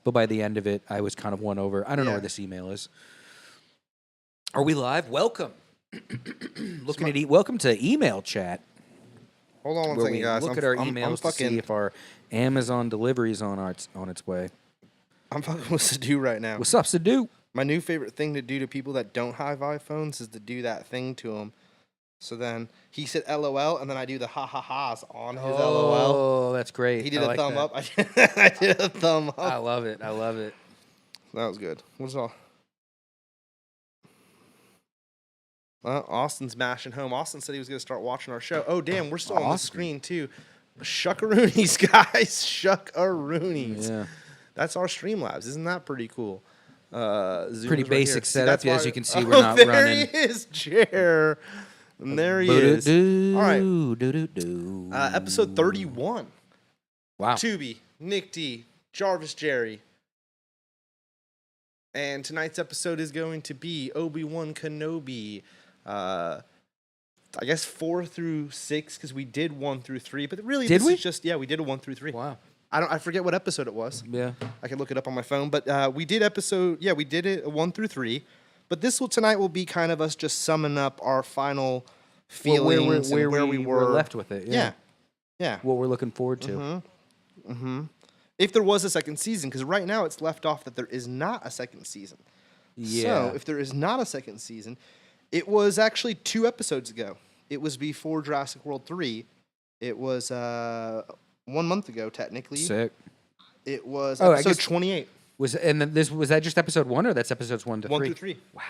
but by the end of it, I was kind of won over. I don't know where this email is. Are we live? Welcome. Welcome to email chat. Hold on one second, guys. Look at our emails to see if our Amazon delivery is on its way. I'm fucking with Sadu right now. What's up, Sadu? My new favorite thing to do to people that don't have iPhones is to do that thing to them. So then he said LOL, and then I do the ha-ha-ha's on his LOL. Oh, that's great. He did a thumb up. I did a thumb up. I love it. That was good. What's all? Well, Austin's mashing home. Austin said he was going to start watching our show. Oh, damn, we're still on the screen, too. Shuckaroonies, guys. Shuckaroonies. Yeah. That's our Streamlabs. Isn't that pretty cool? Pretty basic setup. See, as you can see, we're not running. There he is, Jer. And there he is. All right. Episode 31. Wow. Tubi, Nick D, Jarvis Jerry. And tonight's episode is going to be Obi-Wan Kenobi. I guess 4 through 6, because we did 1 through 3. But really, did this we? is just, we did a 1 through 3. Wow. I forget what episode it was. Yeah. I can look it up on my phone. But we did it 1 through 3. But tonight will be kind of us just summing up our final feelings where we were left with it. Yeah. What we're looking forward to. If there was a second season, because right now it's left off that there is not a second season. Yeah. So if there is not a second season, it was actually 2 episodes ago. It was before Jurassic World 3. It was 1 month ago, technically. Sick. It was episode 28. Was that just episode 1, or that's episodes 1 to 3? 1 through 3. Wow.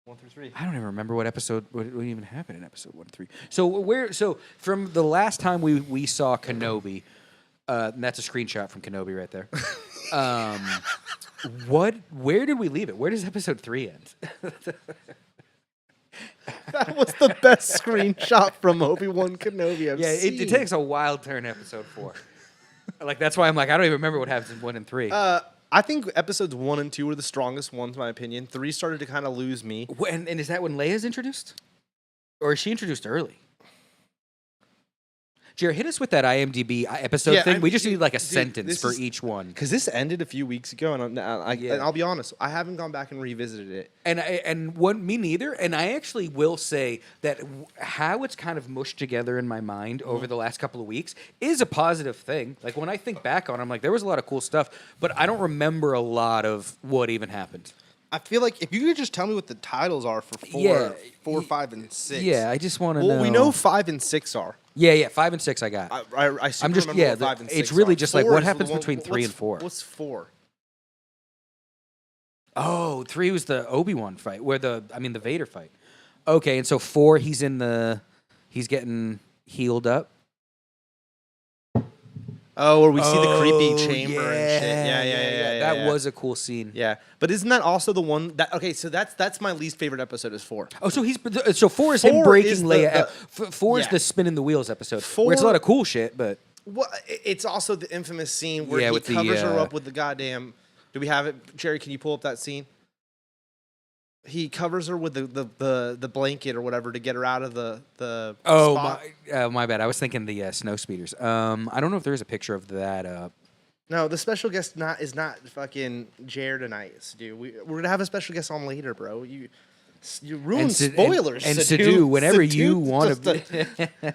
1 through 3. I don't even remember what even happened in episode 1 to 3. So from the last time we saw Kenobi, and that's a screenshot from Kenobi right there. Where did we leave it? Where does episode 3 end? That was the best screenshot from Obi-Wan Kenobi I've seen. It takes a wild turn episode 4. That's why I'm like, I don't even remember what happens in 1 and 3. I think episodes 1 and 2 were the strongest ones, in my opinion. 3 started to kind of lose me. And is that when Leia's introduced? Or is she introduced early? Jared, hit us with that IMDb episode thing. We just need like a sentence for each one. Because this ended a few weeks ago, and I'll be honest, I haven't gone back and revisited it. Me neither. And I actually will say that how it's kind of mushed together in my mind over the last couple of weeks is a positive thing. Like when I think back on it, I'm like, there was a lot of cool stuff, but I don't remember a lot of what even happened. I feel like if you could just tell me what the titles are for 4, 5, and 6. Yeah, I just want to know. Well, we know 5 and 6 are. Yeah, 5 and 6 I got. I'm just remember what 5 and 6 it's really are. just like what happens between 3 and 4. What's 4? Oh, 3 was the Obi-Wan fight, the Vader fight. Okay, and so 4 he's getting healed up. Oh, where we see the creepy chamber and shit. Yeah. That was a cool scene. Yeah, but isn't that also the one that? Okay, so that's my least favorite episode is 4. Oh, so 4 is him breaking Leia. 4 is the spinning the wheels episode. 4, where it's a lot of cool shit, but well, it's also the infamous scene where he covers her up with the goddamn. Do we have it, Jerry? Can you pull up that scene? He covers her with the blanket or whatever to get her out of the spot. My bad. I was thinking the snow speeders. I don't know if there is a picture of that up. No, the special guest is not fucking Jared tonight, dude. We're gonna have a special guest on later, bro. You ruined spoilers. And Sadu, whenever you want to.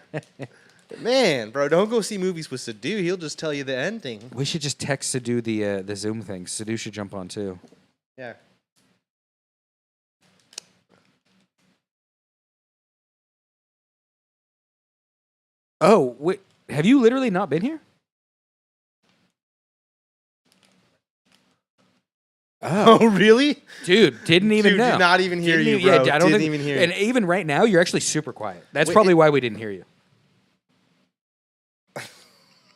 Man, bro, don't go see movies with Sadu. He'll just tell you the ending. We should just text Sadu the Zoom thing. Sadu should jump on too. Yeah. Oh, wait. Have you literally not been here? Oh, really? Dude, didn't even know. Did not even hear you, bro. Yeah, I don't didn't even hear you. And even right now, you're actually super quiet. That's probably why we didn't hear you.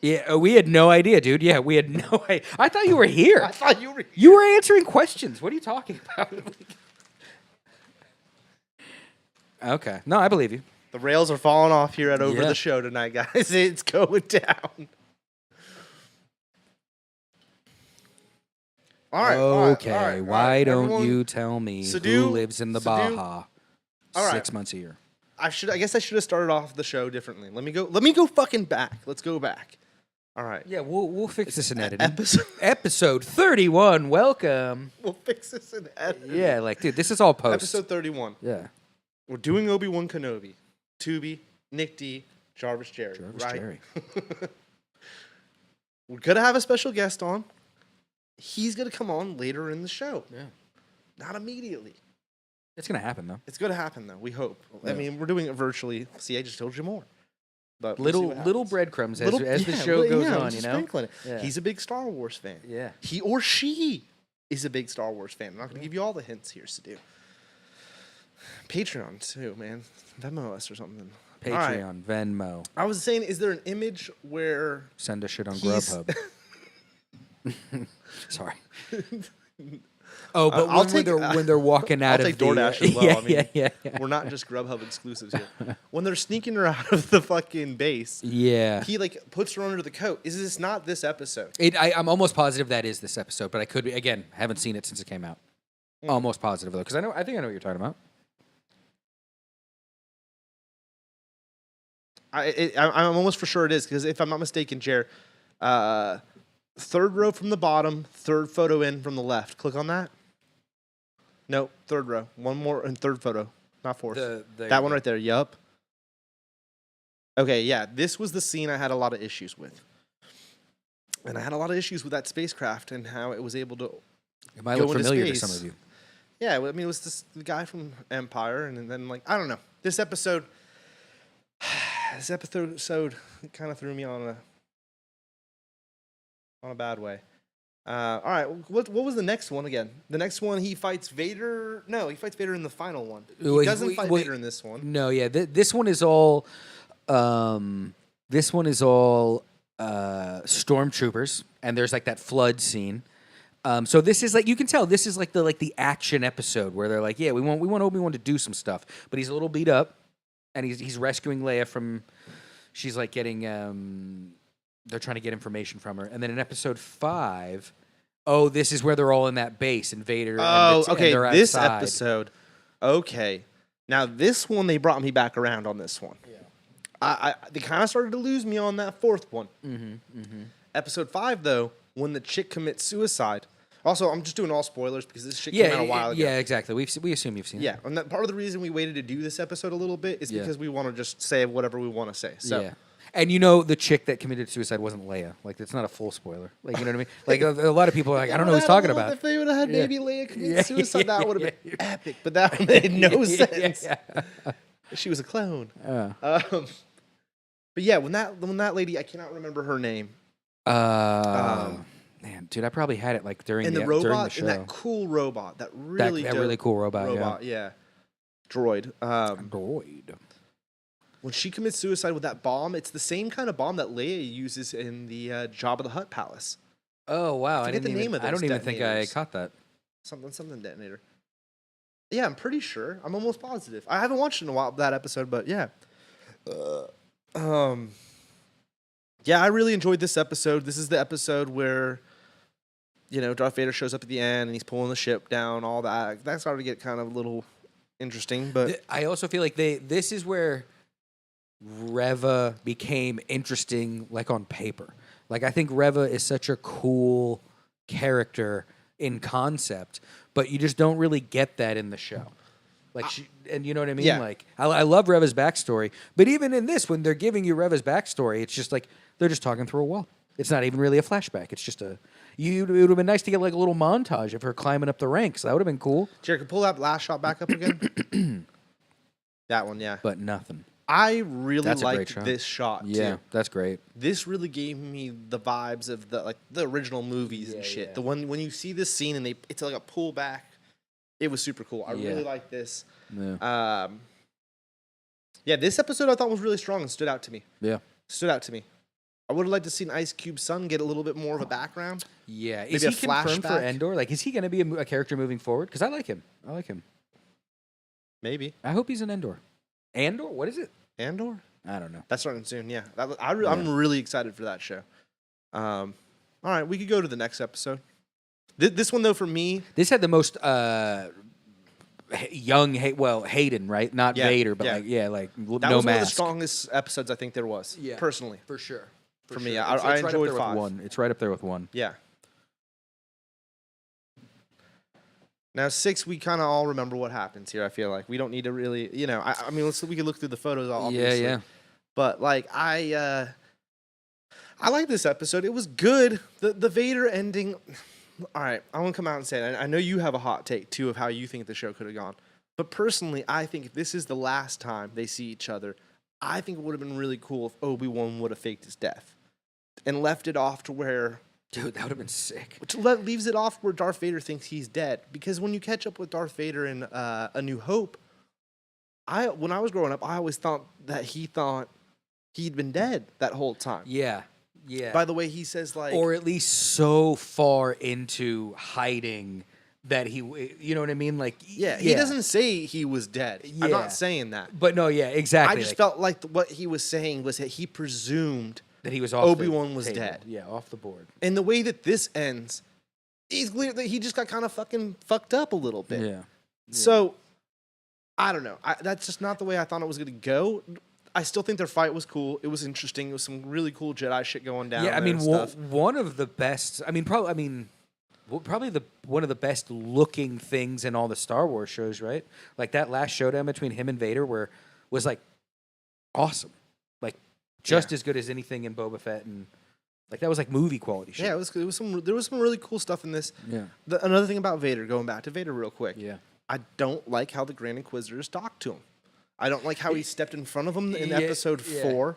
Yeah, we had no idea, dude. Yeah, we had no idea. I thought you were here. I thought you were here. You were answering questions. What are you talking about? Okay. No, I believe you. The rails are falling off here at Over the Show tonight, guys. It's going down. All right. Okay. All right. Why don't you tell me who lives in the Baja 6 months a year? I guess I should have started off the show differently. Let me go fucking back. Let's go back. All right. Yeah, we'll fix this in editing. Episode 31. Welcome. We'll fix this in editing. Yeah, like, dude, this is all post. Episode 31. Yeah. We're doing Obi-Wan Kenobi. Tubi, Nick D, Jarvis Jerry. Jerry. We're going to have a special guest on. He's going to come on later in the show. Yeah. Not immediately. It's going to happen, though. It's going to happen, though. We hope. Yeah. I mean, we're doing it virtually. See, I just told you more. But little breadcrumbs as the show goes on, you know? Yeah. He's a big Star Wars fan. Yeah. He or she is a big Star Wars fan. I'm not going to give you all the hints here, Sadu. Patreon, too, man. Venmo us or something. Patreon, Venmo. I was saying, is there an image where... Send us shit on Grubhub. Sorry. Oh, but when they're walking out I'll of take DoorDash as well. Yeah, I mean, yeah. We're not just Grubhub exclusives here. When they're sneaking her out of the fucking base, yeah, he like puts her under the coat. Is this not this episode? I'm almost positive that is this episode, but I could be, again, haven't seen it since it came out. Almost positive though, because I think I know what you're talking about. I'm almost for sure it is, because if I'm not mistaken, Jer, third row from the bottom, third photo in from the left. Click on that. No, third row. One more and third photo, not fourth. That one right there. Yup. Okay, yeah. This was the scene I had a lot of issues with. And I had a lot of issues with that spacecraft and how it was able to It might go look into familiar space. to some of you. Yeah, I mean, it was the guy from Empire, and then, like, I don't know. This episode kind of threw me on a bad way. All right, what was the next one again? The next one, he fights Vader. No, he fights Vader in the final one. He doesn't fight Vader in this one. No, yeah, this one is all. Stormtroopers, and there's like that flood scene. So this is like, you can tell this is like the action episode where they're like, yeah, we want Obi-Wan to do some stuff, but he's a little beat up, and he's rescuing Leia from. She's like getting. They're trying to get information from her, and then in episode 5, this is where they're all in that base, and Vader. Okay, and they're this outside. episode. Okay, now this one they brought me back around on this one. Yeah, they kind of started to lose me on that fourth one. Episode 5 though, when the chick commits suicide. Also, I'm just doing all spoilers because this shit came out a while ago. Yeah, exactly. We assume you've seen it. Yeah, and that part of the reason we waited to do this episode a little bit is because we want to just say whatever we want to say. So. Yeah. And the chick that committed suicide wasn't Leia. Like, it's not a full spoiler. Like, you know what I mean? Like, a lot of people are like, I don't know what he's talking about. If they would have had baby Leia commit suicide, that would have been epic. But that made no sense. She was a clone. But yeah, when that lady, I cannot remember her name. Man, dude, I probably had it like during the robot, during the show. And that cool robot, that really cool robot, yeah. Droid. Droid. When she commits suicide with that bomb, it's the same kind of bomb that Leia uses in the Jabba the Hutt palace. Oh wow! I don't even think I caught that. Something detonator. Yeah, I'm pretty sure. I'm almost positive. I haven't watched in a while that episode, but yeah. Yeah, I really enjoyed this episode. This is the episode where, Darth Vader shows up at the end and he's pulling the ship down. All that started to get kind of a little interesting, but I also feel like this is where Reva became interesting, like on paper. Like, I think Reva is such a cool character in concept, but you just don't really get that in the show. Like, and you know what I mean? Yeah. Like, I love Reva's backstory, but even in this, when they're giving you Reva's backstory, it's just like they're just talking through a wall. It's not even really a flashback. It's just it would have been nice to get like a little montage of her climbing up the ranks. That would have been cool. Jared, can pull that last shot back up again? That one, yeah. But nothing. I really liked this shot, too. Yeah, that's great. This really gave me the vibes of the original movies and shit. Yeah. The one when you see this scene and it's like a pullback. It was super cool. I really like this. Yeah. This episode I thought was really strong and stood out to me. Yeah. Stood out to me. I would have liked to see Ice Cube's son get a little bit more of a background. Yeah. Maybe is he confirmed for Endor? Like, is he going to be a character moving forward? Because I like him. Maybe. I hope he's in Endor. Andor? What is it? Andor? I don't know. That's starting soon, yeah. I'm really excited for that show. All right, we could go to the next episode. This one, though, for me... This had the most Hayden, right? Not Vader, but like that was one of the strongest episodes I think there was, personally. For sure. for me. Sure. I It's right enjoyed up there 5. with 1. It's right up there with 1. Yeah. Now 6, we kind of all remember what happens here. I feel like we don't need to really, I mean, we can look through the photos, obviously. Yeah. But like, I like this episode. It was good. The Vader ending. All right, I want to come out and say it. I know you have a hot take too of how you think the show could have gone. But personally, I think if this is the last time they see each other, I think it would have been really cool if Obi-Wan would have faked his death and left it off to where. Dude, that would have been sick. Leaves it off where Darth Vader thinks he's dead. Because when you catch up with Darth Vader in A New Hope, when I was growing up, I always thought that he thought he'd been dead that whole time. Yeah. By the way, he says like, or at least so far into hiding that he, you know what I mean? Like, he doesn't say he was dead. Yeah. I'm not saying that. But no, yeah, exactly. I just felt like what he was saying was that he presumed that he was off Obi-Wan was table. dead. Yeah, off the board. And the way that this ends, he's clear that he just got kind of fucking fucked up a little bit. Yeah. So, I don't know. That's just not the way I thought it was going to go. I still think their fight was cool. It was interesting. It was some really cool Jedi shit going down. Yeah, I mean, one of the best. Probably one of the best looking things in all the Star Wars shows, right? Like that last showdown between him and Vader, was like awesome, like just as good as anything in Boba Fett, and like that was like movie quality shit. Yeah, there was some really cool stuff in this. Yeah. Another thing about Vader, going back to Vader real quick. Yeah. I don't like how the Grand Inquisitors talked to him. I don't like how he stepped in front of him in episode 4.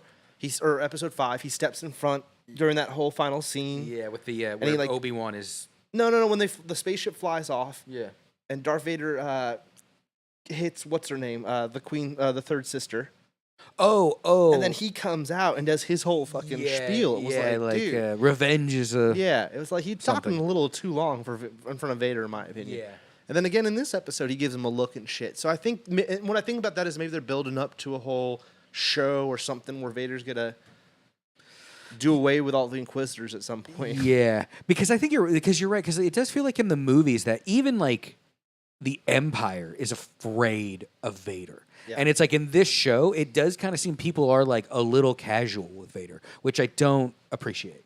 Or episode 5. He steps in front during that whole final scene. Yeah, with the where Obi-Wan is. No. When the spaceship flies off. Yeah. And Darth Vader hits what's her name, the Queen, the third sister. Oh. And then he comes out and does his whole fucking spiel. It was like dude, revenge is a. Yeah, it was like he talked him a little too long in front of Vader, in my opinion. Yeah. And then again in this episode, he gives him a look and shit. So I think when I think about that is maybe they're building up to a whole show or something where Vader's gonna do away with all the Inquisitors at some point. Yeah, because I think you're right. Because it does feel like in the movies that even like the Empire is afraid of Vader. Yeah. And it's like in this show, it does kind of seem people are like a little casual with Vader, which I don't appreciate.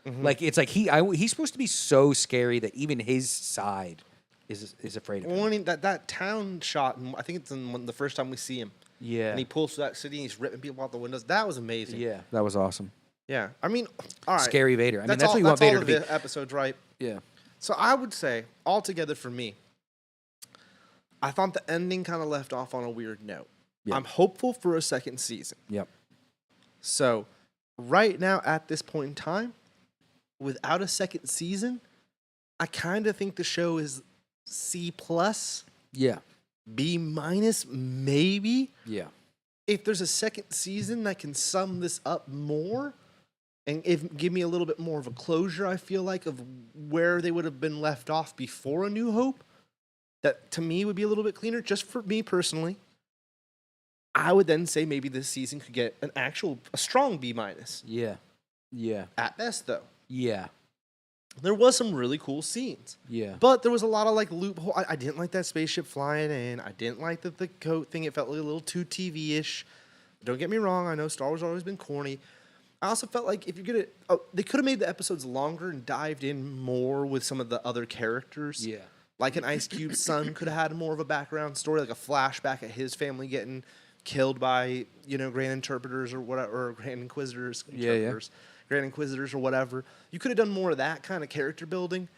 Mm-hmm. Like it's like he's supposed to be so scary that even his side is afraid of him. Well, I mean, that town shot, I think it's the first time we see him. Yeah. And he pulls through that city and he's ripping people out the windows. That was amazing. Yeah, that was awesome. Yeah. I mean, all right. Scary Vader. I mean, that's what you want Vader to be. The episodes, right? Yeah. So I would say, altogether for me, I thought the ending kind of left off on a weird note. Yep. I'm hopeful for a second season. Yep. So right now, at this point in time, without a second season, I kind of think the show is C+. Yeah. B-, maybe. Yeah. If there's a second season that can sum this up more and give me a little bit more of a closure, I feel like, of where they would have been left off before A New Hope, that to me would be a little bit cleaner. Just for me personally, I would then say maybe this season could get a strong B-. Yeah. Yeah. At best, though. Yeah. There was some really cool scenes. Yeah. But there was a lot of like loophole. I didn't like that spaceship flying in. I didn't like the coat thing. It felt like a little too TV-ish. Don't get me wrong. I know Star Wars has always been corny. I also felt like if you're going to... they could have made the episodes longer and dived in more with some of the other characters. Yeah. Like an Ice Cube's son could have had more of a background story, like a flashback at his family getting killed by, Grand Interpreters or whatever, or Grand Inquisitors. Grand Inquisitors or whatever. You could have done more of that kind of character building.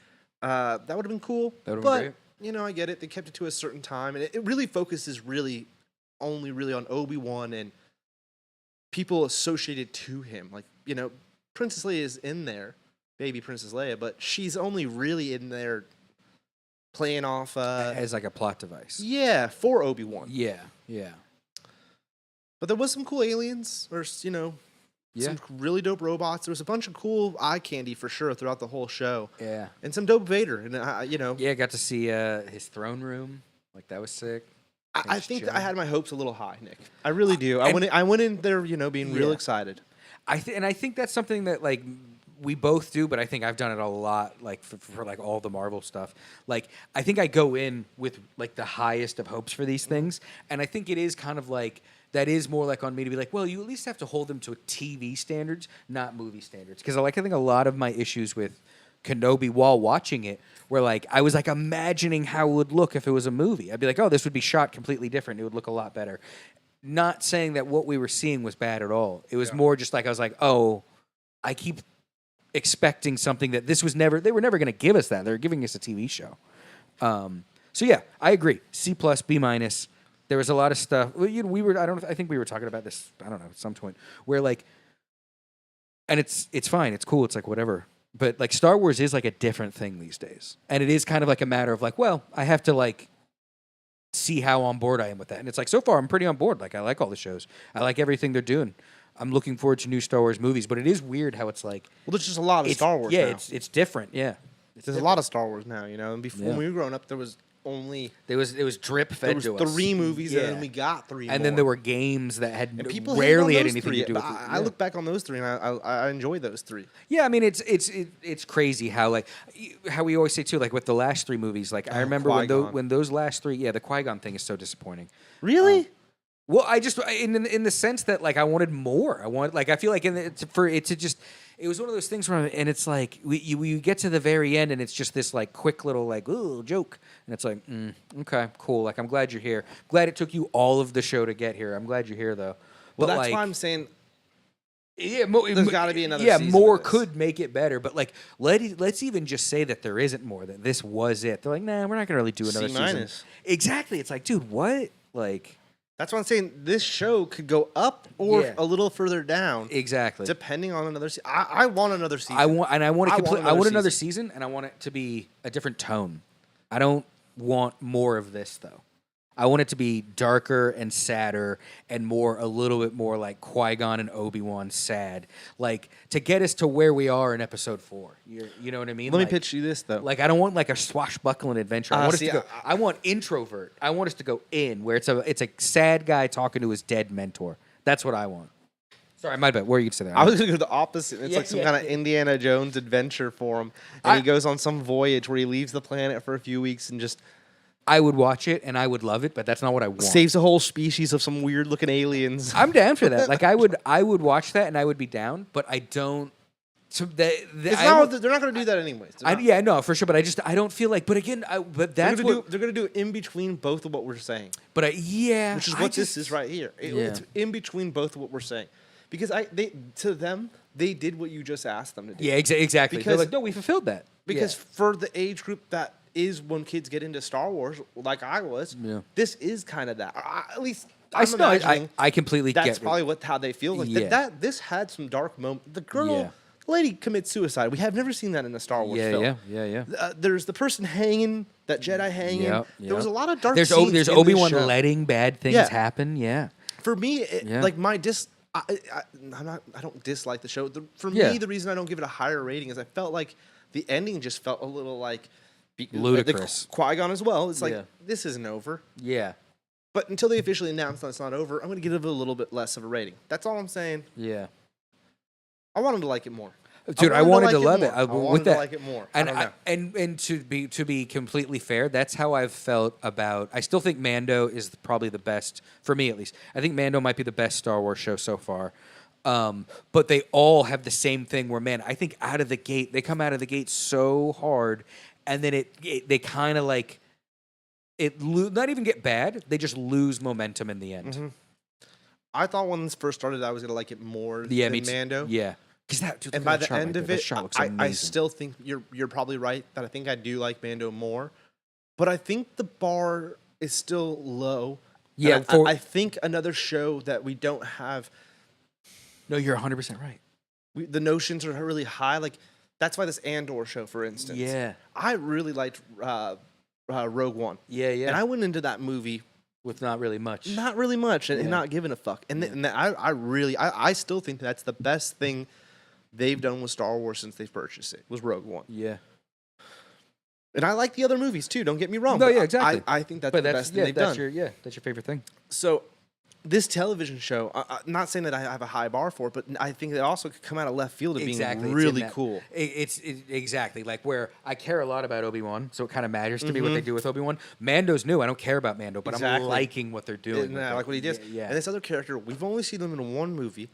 That would have been cool. That would have been great. I get it. They kept it to a certain time. And it really focuses only on Obi-Wan and people associated to him. Like, Princess Leia is in there, baby Princess Leia, but she's only really in there playing off... as like a plot device. Yeah, for Obi-Wan. Yeah, yeah. But there was some cool aliens, or, some really dope robots. There was a bunch of cool eye candy for sure throughout the whole show. Yeah. And some dope Vader. And, Yeah, got to see his throne room. Like, that was sick. I think I had my hopes a little high, Nick. I really do. I went in there, being real excited. I think that's something that, like, we both do, but I think I've done it a lot, like, for like, all the Marvel stuff. Like, I think I go in with, like, the highest of hopes for these things. And I think it is kind of like... that is more like on me to be like, well, you at least have to hold them to TV standards, not movie standards. Because I think a lot of my issues with Kenobi while watching it were like, I was like imagining how it would look if it was a movie. I'd be like, oh, this would be shot completely different. It would look a lot better. Not saying that what we were seeing was bad at all. It was more just like, I was like, oh, I keep expecting something that they were never going to give us that. They were giving us a TV show. So yeah, I agree. C+, B-. There was a lot of stuff. Well, I think we were talking about this, I don't know, at some point, where like, and it's fine, it's cool, it's like whatever. But like Star Wars is like a different thing these days. And it is kind of like a matter of like, well, I have to like see how on board I am with that. And it's like, so far I'm pretty on board. Like I like all the shows. I like everything they're doing. I'm looking forward to new Star Wars movies, but it is weird how it's like, well, there's just a lot of Star Wars now. Yeah, it's different, yeah. There's a lot of Star Wars now, you know. And before when we were growing up, there was only it was drip fed to us. 3 movies, and then we got 3 and more. then there were games that had people rarely had those anything 3, to do with it. I look back on those 3, and I enjoy those 3. Yeah, I mean it's crazy how like how we always say too, like with the last 3 movies. Like I remember when those last 3, the Qui-Gon thing is so disappointing. Really? Well, I just in the sense that like I wanted more. I feel like it was one of those things where and it's like you get to the very end and it's just this like quick little like ooh joke and it's like okay cool, like I'm glad you're here. Glad it took you all of the show to get here. I'm glad you're here though. Well, that's why I'm saying. Yeah, there's got to be another. Yeah, season more of this. could make it better, but like let's even just say that there isn't more. That this was it. They're like, nah, we're not gonna really do another season. Exactly. It's like, dude, what? Like. That's what I'm saying. This show could go up or a little further down. Exactly. Depending on another season. I want another season. I want another season, and I want it to be a different tone. I don't want more of this, though. I want it to be darker and sadder and a little bit more like Qui-Gon and Obi-Wan sad. Like, to get us to where we are in episode 4. You know what I mean? Let me pitch you this, though. Like, I don't want like a swashbuckling adventure. I want introvert. I want us to go in where it's a sad guy talking to his dead mentor. That's what I want. Sorry, my bad. What were you going to say there? I was going to go the opposite. It's like some kind of Indiana Jones adventure for him. And he goes on some voyage where he leaves the planet for a few weeks and just... I would watch it and I would love it, but that's not what I want. Saves a whole species of some weird looking aliens. I'm down for that. Like I would watch that and I would be down, but I don't. So they're not going to do that anyways. No, for sure. But I don't feel like. But again, they're going to do it in between both of what we're saying. But which is what this is right here. It's in between both of what we're saying, because they did what you just asked them to do. Yeah, exactly. They're like, no, we fulfilled that. Because for the age group that is when kids get into Star Wars, like I was, this is kind of that. At least I completely get it. That's probably how they feel. Like this had some dark moments. The lady commits suicide. We have never seen that in a Star Wars film. Yeah. There's the person hanging, that Jedi hanging. Yeah. There was a lot of dark scenes. There's Obi-Wan letting bad things happen. Yeah. For me, like my I don't dislike the show. For me, the reason I don't give it a higher rating is I felt like the ending just felt a little like ludicrous. Qui-Gon as well. It's like this isn't over. Yeah. But until they officially announce that it's not over, I'm going to give it a little bit less of a rating. That's all I'm saying. Yeah. I want him to like it more. Dude, I wanted to love it. I wanted to like it more. And to be completely fair, that's how I've felt about. I still think Mando is probably the best for me, at least. I think Mando might be the best Star Wars show so far. But they all have the same thing where, man, I think they come out of the gate so hard, and then they kind of like not even get bad. They just lose momentum in the end. Mm-hmm. I thought when this first started, I was gonna like it more than Mando. Yeah. And by the end of it, I still think you're probably right that I think I do like Mando more, but I think the bar is still low. Yeah, I think another show that we don't have. No, you're 100% right. The notions are really high. Like that's why this Andor show, for instance. Yeah, I really liked Rogue One. Yeah. And I went into that movie with not really much, and not giving a fuck. And I still think that's the best thing they've done with Star Wars since they've purchased it, was Rogue One. Yeah. And I like the other movies too, don't get me wrong. No, yeah, exactly. I think that's the best thing they've done. That's your favorite thing. So this television show, I'm not saying that I have a high bar for it, but I think it also could come out of left field of being really cool. It's exactly like where I care a lot about Obi-Wan, so it kind of matters to me what they do with Obi-Wan. Mando's new. I don't care about Mando, but I'm liking what they're doing. I like what he does. Yeah. And this other character, we've only seen him in one movie,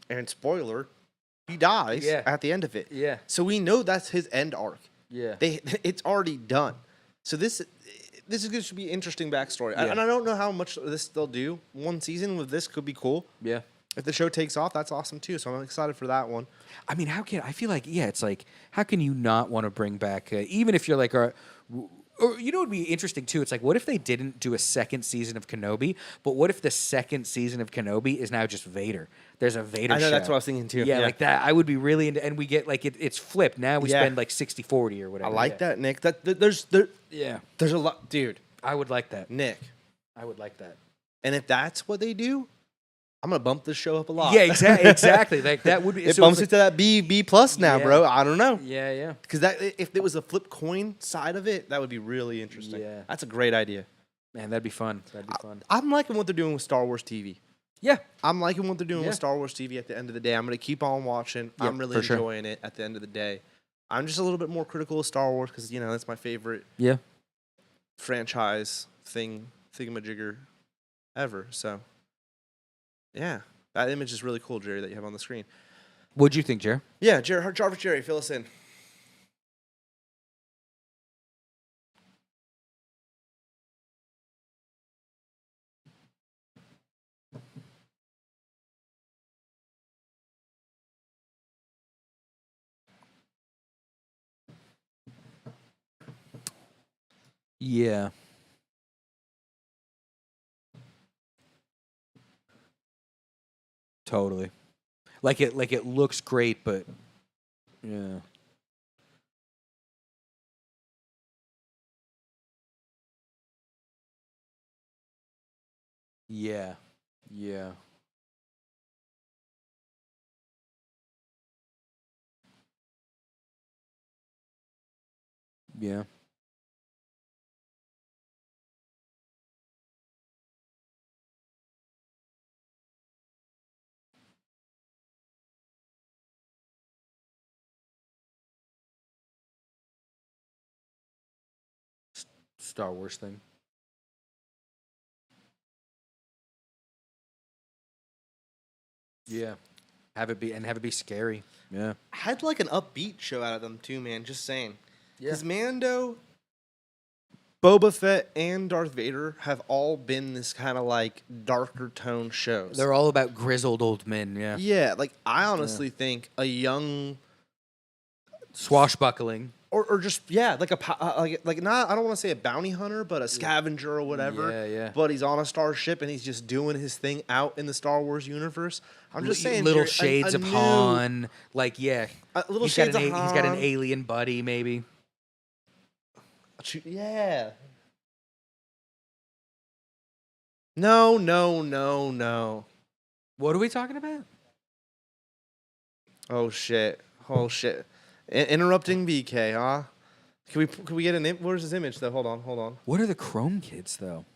and spoiler, he dies at the end of it. Yeah. So we know that's his end arc. Yeah. It's already done. So this is going to be an interesting backstory. Yeah. And I don't know how much of this they'll do. One season with this could be cool. Yeah. If the show takes off, that's awesome too. So I'm excited for that one. I mean, I feel like, it's like, how can you not want to bring back, even if you're like, or you know what would be interesting too? It's like, what if they didn't do a second season of Kenobi, but what if the second season of Kenobi is now just Vader? There's a Vader show. I know, that's what I was thinking too. Yeah, like that. I would be really into, and we get like, it's flipped. Now we spend like 60-40 or whatever. I like that, Nick. There's a lot, dude. I would like that. Nick. I would like that. And if that's what they do, I'm gonna bump this show up a lot. Yeah, exactly. Like that would be. It bumps it to that B plus now, bro. I don't know. Yeah. Because that if it was a flip coin side of it, that would be really interesting. Yeah, that's a great idea. Man, that'd be fun. I'm liking what they're doing with Star Wars TV. Yeah, I'm liking what they're doing with Star Wars TV. At the end of the day, I'm gonna keep on watching. I'm really enjoying it. At the end of the day, I'm just a little bit more critical of Star Wars because that's my favorite. Franchise thingamajigger ever. So, yeah. That image is really cool, Jerry, that you have on the screen. What'd you think, Jerry? Yeah, Jarvis Jerry, fill us in. Yeah. Totally. Like it looks great, but yeah. Yeah. Yeah. Yeah. Star Wars thing. Yeah. Have it be scary. Yeah. I'd like an upbeat show out of them too, man. Just saying. Yeah. Because Mando, Boba Fett, and Darth Vader have all been this kind of like darker tone shows. They're all about grizzled old men, yeah. Yeah, like I honestly think a young swashbuckling or just like a like not I don't want to say a bounty hunter, but a scavenger or whatever. Yeah. But he's on a starship and he's just doing his thing out in the Star Wars universe. I'm just saying, little shades of Han, like little shades of Han. He's got an alien buddy, maybe. Yeah. No. What are we talking about? Oh shit. Interrupting BK, huh? Can we get an where's his image though? Hold on. What are the Chrome Kids though?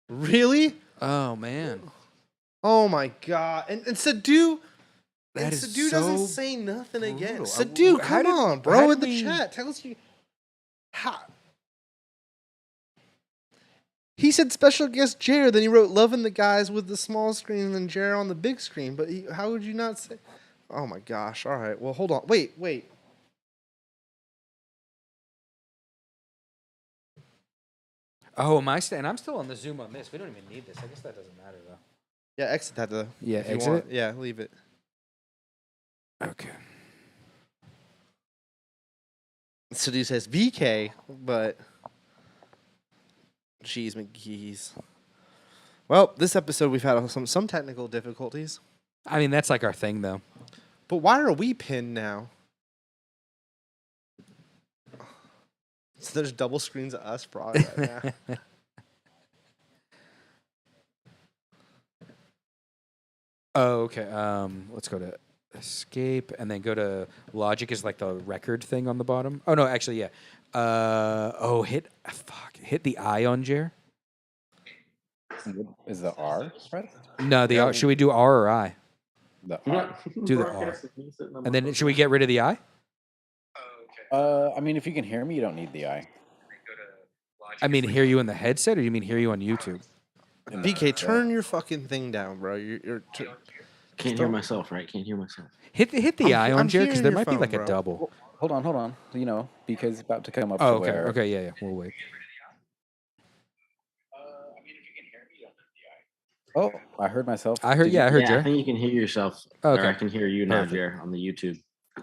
Really? Oh man. Oh my god. And Sadu Sadu doesn't say nothing again. Sadu, come on, bro, in the chat. Tell us how. He said special guest Jer, then he wrote loving the guys with the small screen and then Jer on the big screen. But how would you not say? Oh my gosh. All right. Well, hold on. Wait. Oh, am I and I'm still on the Zoom on this. We don't even need this. I guess that doesn't matter though. Yeah, exit that though. Yeah, exit it? Yeah, leave it. Okay. Sadu says VK, but jeez McGee's. Well, this episode we've had some technical difficulties. I mean, that's like our thing though. But why are we pinned now? So there's double screens of us probably right now. Oh, okay. Let's go to escape, and then go to logic is like the record thing on the bottom. Oh no, actually, yeah. Hit the I on Jer. Is the R pressed? No, the R. Should we do R or I? The R. Do the R. And then should we get rid of the I? I mean, if you can hear me, you don't need the I. I mean, hear you in the headset, or do you mean hear you on YouTube? BK, turn your fucking thing down, bro. Can't hear myself, right? Can't hear myself. Hit the I on I'm Jer, because there hearing might be your like phone, a bro. double. Hold on. You know, BK's about to come up. Oh, to okay. where... Okay, yeah. We'll wait. I mean, if you can hear me, you don't need the I. Oh, I heard myself. I heard Jer. I think you can hear yourself. Okay. Or I can hear you now, Perfect. Jer, on the YouTube.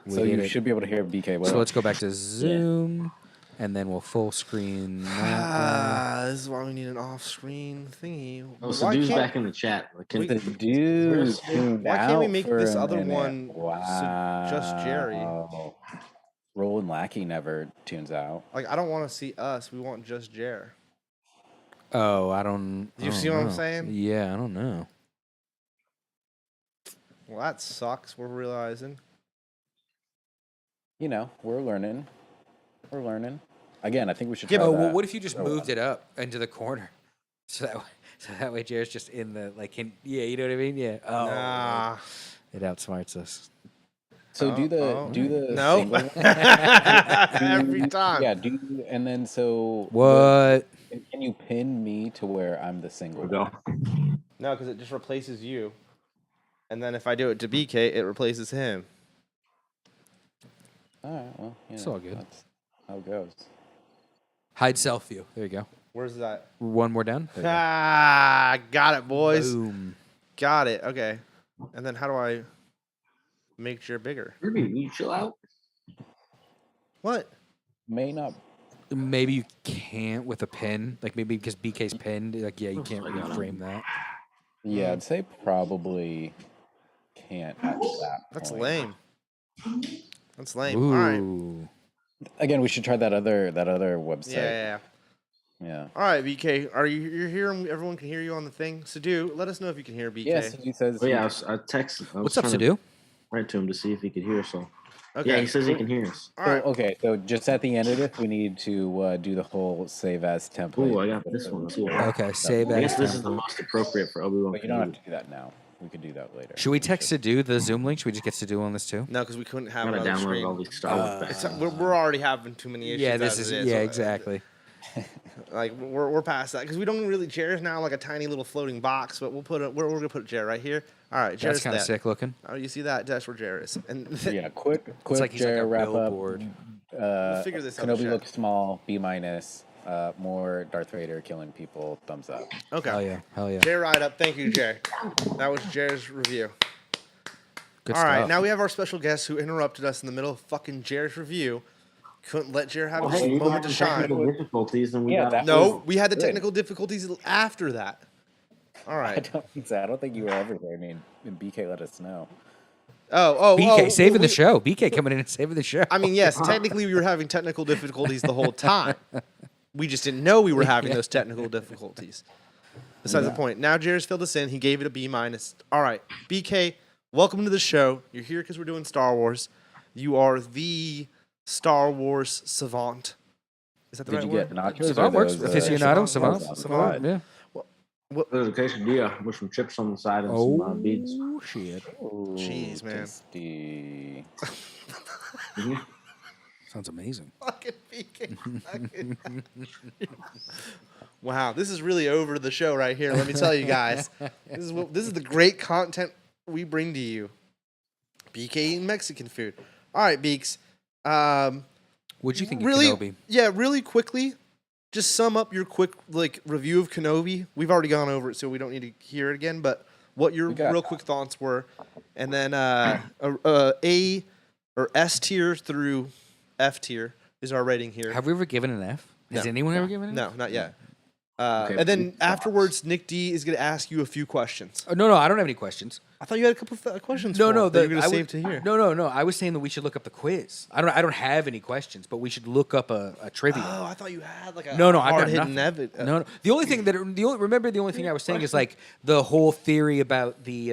So you should be able to hear BK well. So let's go back to Zoom, and then we'll full screen that. This is why we need an off-screen thingy. Oh, so dude's back in the chat. The dude. Why can't we make this a other minute? one just Jerry? Roland Lackey never tunes out. Like, I don't want to see us. We want just Jer. Oh, I don't. Do you see what I'm saying? Yeah, I don't know. Well, that sucks. We're realizing. You know, we're learning. Again, I think we should. Yeah, try but that. what if you just moved it up into the corner, so that way Jared's just in the you know what I mean? Yeah. Oh, Nah. it outsmarts us. So do the no single. every time. Yeah, and then so What? Can you pin me to where I'm the single? Go. No, because it just replaces you, and then if I do it to BK, it replaces him. All right, well, It's all good. That's how it goes. Hide self view. There you go. Where's that? One more down. There you go. Got it, boys. Boom. Got it. Okay. And then how do I make Jer bigger? Ruby, you chill out. What? May not. Maybe you can't with a pin. Like maybe because BK's pinned. Like you can't reframe that. Yeah, I'd say probably can't at that That's point. lame. That's lame. Ooh. All right. Again, we should try that other website. Yeah. All right, BK. You're here? And everyone can hear you on the thing. Sadu, let us know if you can hear BK. Yes, he says. Oh, yeah, I texted. What's up, Sadu? Right to him to see if he could hear us. So. Okay. Yeah, he says he can hear us. All right. Okay, so just at the end of this, we need to do the whole save as template. Ooh, I got this one too. Okay, save I guess as this is template. the most appropriate for Obi-Wan But you don't have Kenobi. to do that now. We could do that later. Should we text Sadu the Zoom link? Should we just get Sadu on this too? No, because we couldn't have I'm gonna another download all screen. these Star Wars It's, facts. we're already having too many issues. Yeah, this as is it yeah, so, exactly. Like we're past that because we don't really. Jer's now like a tiny little floating box, but we're gonna put Jer right here. All right, Jer's That's kind of that. sick looking. Oh, you see that? That's where Jer is. And Yeah, quick like he's like Jer a wrap billboard. up. We'll figure this out, Kenobi Chat. looks small. B-. More Darth Vader killing people. Thumbs up. okay. Hell yeah. Jer ride up. Thank you, Jer. That was Jer's review. Good All stuff. right, now we have our special guest who interrupted us in the middle of fucking Jer's review. Couldn't let Jer have his moment to shine. Difficulties, and we Yeah, got that- No, we had the Good. technical difficulties after that. All I right. don't think so. I don't think you were ever there. I mean, BK let us know. BK saving well, the show. BK coming in and saving the show. I mean, yes, technically we were having technical difficulties the whole time. We just didn't know we were having those technical difficulties. Besides the point. Now Jer's filled us in. He gave it a B-. All right, BK, welcome to the show. You're here because we're doing Star Wars. You are the Star Wars savant. Is that the Did right you word? get nachos? Savant or works. those, Aficionado, Savant. savant. Savant. Yeah. There's a quesadilla with some chips on the side and some beans. Oh shit. Ooh, Jeez, man. tasty. Sounds amazing. Fucking BK. Fucking- Wow, this is really over the show right here. Let me tell you guys, this is the great content we bring to you. BK eating Mexican food. All right, Beaks. What'd you think Really, of Kenobi? yeah, really quickly. Just sum up your quick review of Kenobi. We've already gone over it, so we don't need to hear it again. But what your real quick thoughts were, and then A or S tier through F tier is our rating here. Have we ever given an F? Has No. anyone ever given an No, F? not yet. Okay. And then afterwards, Nick D is going to ask you a few questions. Oh, no, I don't have any questions. I thought you had a couple of questions. No, for no, him that you're going I to would- save to here. No. I was saying that we should look up the quiz. I don't have any questions, but we should look up a trivia. Oh, I thought you had like a No, I've got hard-hitting nothing. evidence. No. The only thing the only thing I was saying is like the whole theory about the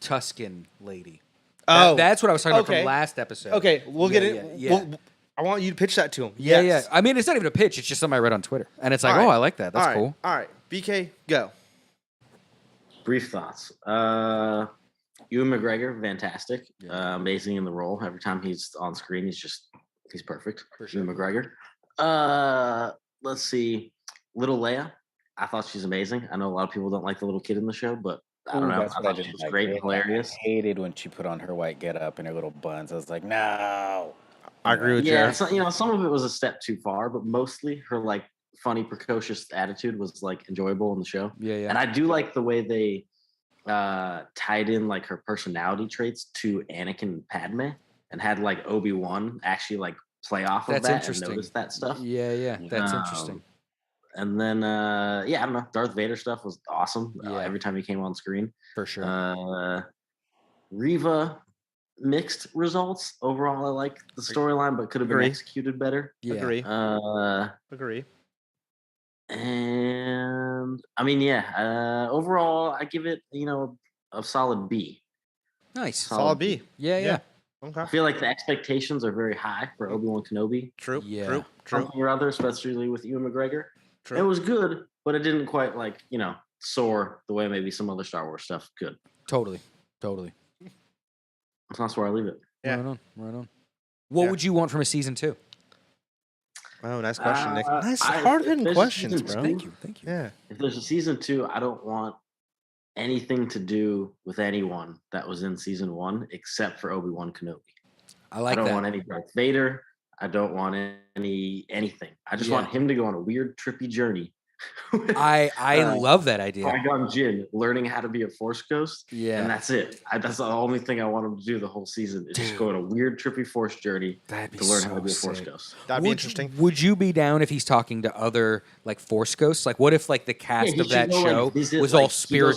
Tuscan lady. Oh, That's what I was talking about okay. from last episode. Okay, we'll get it. Yeah. Well, I want you to pitch that to him. Yeah, Yes. yeah. I mean, it's not even a pitch. It's just something I read on Twitter. And it's like, All right. oh, I like that. That's All right. cool. All right. BK, go. Brief thoughts. Ewan McGregor, fantastic. Amazing in the role. Every time he's on screen, he's perfect. For sure. Ewan McGregor. Let's see. Little Leia. I thought she's amazing. I know a lot of people don't like the little kid in the show, but I don't know. That's I what I thought she didn't was like. great and hilarious. I hated when she put on her white getup and her little buns. I was like, no. I agree with Yeah, you. some of it was a step too far, but mostly her like funny, precocious attitude was like enjoyable in the show. Yeah, yeah. And I do like the way they tied in like her personality traits to Anakin and Padme, and had like Obi-Wan actually like play off of That's that interesting. and notice that stuff. Yeah, yeah. That's interesting. And then I don't know, Darth Vader stuff was awesome. Yeah. Every time he came on screen. For sure. Reva, mixed results. Overall, I like the storyline, but could have been Agree. executed better. Yeah. Agree. Uh, Agree. And I mean, overall, I give it, a solid B. Nice. Solid B. Yeah, yeah. Okay. I feel like the expectations are very high for Obi-Wan Kenobi. True. Yeah. True. Something or other, especially with Ewan McGregor. True. It was good, but it didn't quite soar the way maybe some other Star Wars stuff could. Totally. That's where I leave it. Yeah. Right on. What would you want from a season 2? Oh, nice question, Nick. Nice, if hard-hitting there's a questions, season bro. two- Thank you. Yeah. If there's a season 2, I don't want anything to do with anyone that was in season 1 except for Obi-Wan Kenobi. I like I don't that. want any Darth Vader. I don't want anything. I just Yeah. want him to go on a weird, trippy journey. I love that idea. Qui-Gon Jinn learning how to be a Force ghost. Yeah. And that's it. That's the only thing I want him to do the whole season is just go on a weird, trippy Force journey That'd be to learn how to so be a Force sick. ghost. That'd be interesting. Would you be down if he's talking to other like Force ghosts? Like, what if like the cast he of that should go, show visit, was all he goes with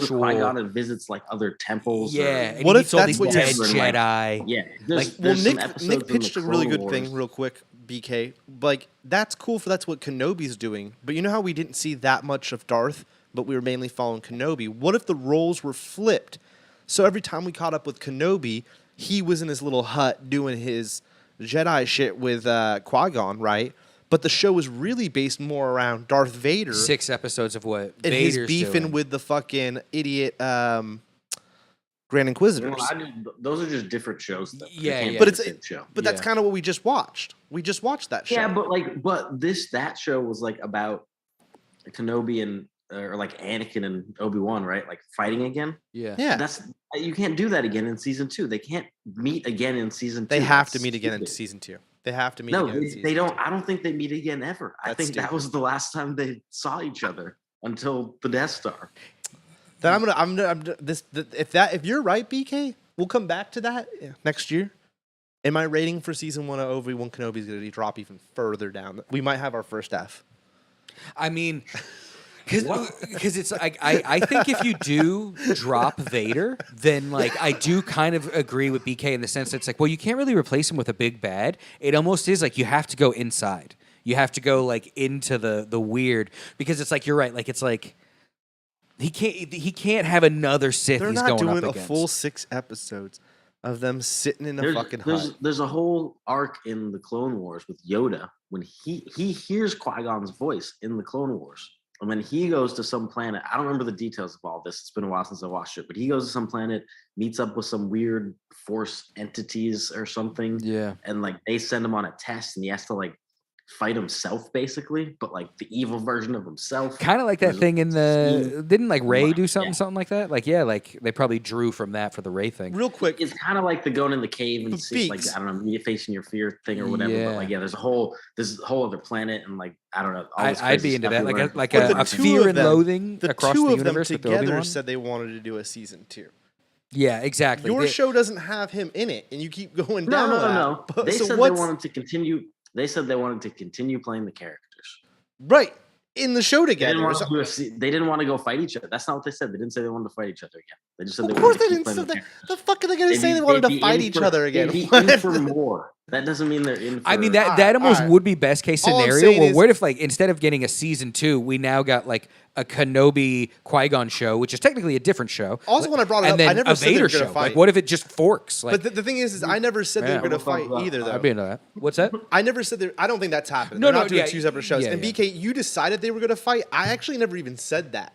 spiritual? Qui-Gon and visits like other temples. Yeah. or- And What he if meets all that's these what you're dead saying? Jedi? Yeah. Well, there's some Nick episodes pitched in a the really Clone good thing, Wars. real quick, BK. Like, that's cool for that's what Kenobi's doing. But you know how we didn't see that much of Darth, but we were mainly following Kenobi? What if the roles were flipped? So every time we caught up with Kenobi, he was in his little hut doing his Jedi shit with Qui-Gon, right? But the show was really based more around Darth Vader 6 episodes of what and Vader's his beefing doing. with the fucking idiot Grand Inquisitors. Those are just different shows, though. They Yeah, can't yeah. be But the it's same show. But that's Yeah. kind of what we just watched. We just watched that show. Yeah, but that show was like about Kenobi and or like Anakin and Obi-Wan, right? Like fighting again. Yeah. Yeah. You can't do that again in season 2. They can't meet again in season 2. They have to That's meet again in stupid. season 2. They have to meet No, again in season they don't. 2. I don't think they meet again ever. I That's think that stupid. was the last time they saw each other until the Death Star. Then if you're right, BK, we'll come back to that next year. And my rating for season 1 of Obi-Wan Kenobi is going to drop even further down. We might have our first F. I mean, because it's like I think if you do drop Vader, then like I do kind of agree with BK in the sense that it's like, well, you can't really replace him with a big bad. It almost is like you have to go inside. You have to go like into the weird, because it's like you're right. Like it's like he can't have another Sith. They're he's not going doing up a against. full 6 episodes of them sitting in a fucking hut. There's a whole arc in the Clone Wars with Yoda when he hears Qui-Gon's voice in the Clone Wars. And when he goes to some planet, I don't remember the details of all this. It's been a while since I watched it, but he goes to some planet, meets up with some weird Force entities or something. Yeah. And like they send him on a test and he has to like fight himself basically, but like the evil version of himself. Kind of like that thing in the didn't like Rey do something Yeah. something like that? Like yeah, like they probably drew from that for the Rey thing. Real quick, It's kind of like the going in the cave and see, like Beaks. I don't know, you facing your fear thing or whatever. Yeah. But like there's a whole other planet and like I don't know. I'd be into that, like But a the two fear of and them- loathing the across two the of them universe with together Obi-Wan. said they wanted to do a season 2. Yeah, exactly. Your They- show doesn't have him in it, and you keep going No, down. no. that. They So said they what's- wanted to continue. They said they wanted to continue playing the characters. right in the show They didn't, together. want So- to do they didn't want to go fight each other. That's not what they said. They didn't say they wanted to fight each other again. They just said Of they course wanted they to keep didn't playing say the that. characters. The fuck are they going to say they They'd wanted be to fight in each for- other again? They'd be in for more. That doesn't mean they're in. I mean, that almost would be best case All I'm scenario. saying Well, is- what if, like, instead of getting a season 2, we now got like a Kenobi Qui-Gon show, which is technically a different show. Also, when I brought it and up, then I never a said they Vader were gonna show. fight. Like, what if it just forks? Like, But the thing is I never said they Yeah. were going to We'll talk fight about either, though. I'd be into that. What's that? I never said that. I don't think that's happening. No, They're not doing yeah, 2 separate shows. yeah, and yeah. BK, you decided they were going to fight. I actually never even said that.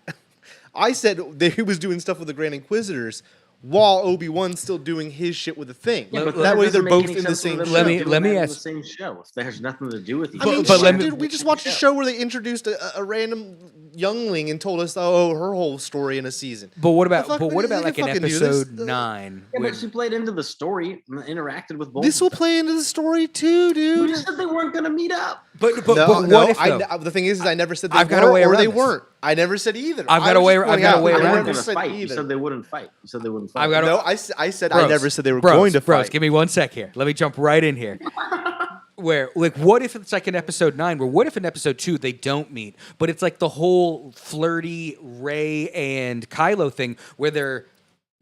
I said that he was doing stuff with the Grand Inquisitors while Obi-Wan's still doing his shit with the thing. Yeah, but that way they're doesn't make both any in the sense for same them show. Let me to do that in ask- the same show. If that has nothing to do with each I mean, other. but let shit, me- dude, we just watched a show where they introduced a random youngling and told us, oh, her whole story in a season. But what about fuck, like they an can fucking do this. episode 9? Yeah, when- but she played into the story and interacted with both. This will of them. play into the story too, You dude. just said they weren't going to meet up. but No, what if, though? the thing is I never said they I've got a were way or around they this. weren't. I never said either. I've got I a was way- just I've pointing got a out, way I around never They were this. said going to fight. You either. said they wouldn't fight. You said they wouldn't fight. I've got a- No, I said I Bros, never said they were bros, going to bros, fight. give me 1 sec here. Let me jump right in here. Where, like, what if it's like in episode 9? Where what if in episode 2 they don't meet, but it's like the whole flirty Rey and Kylo thing where they're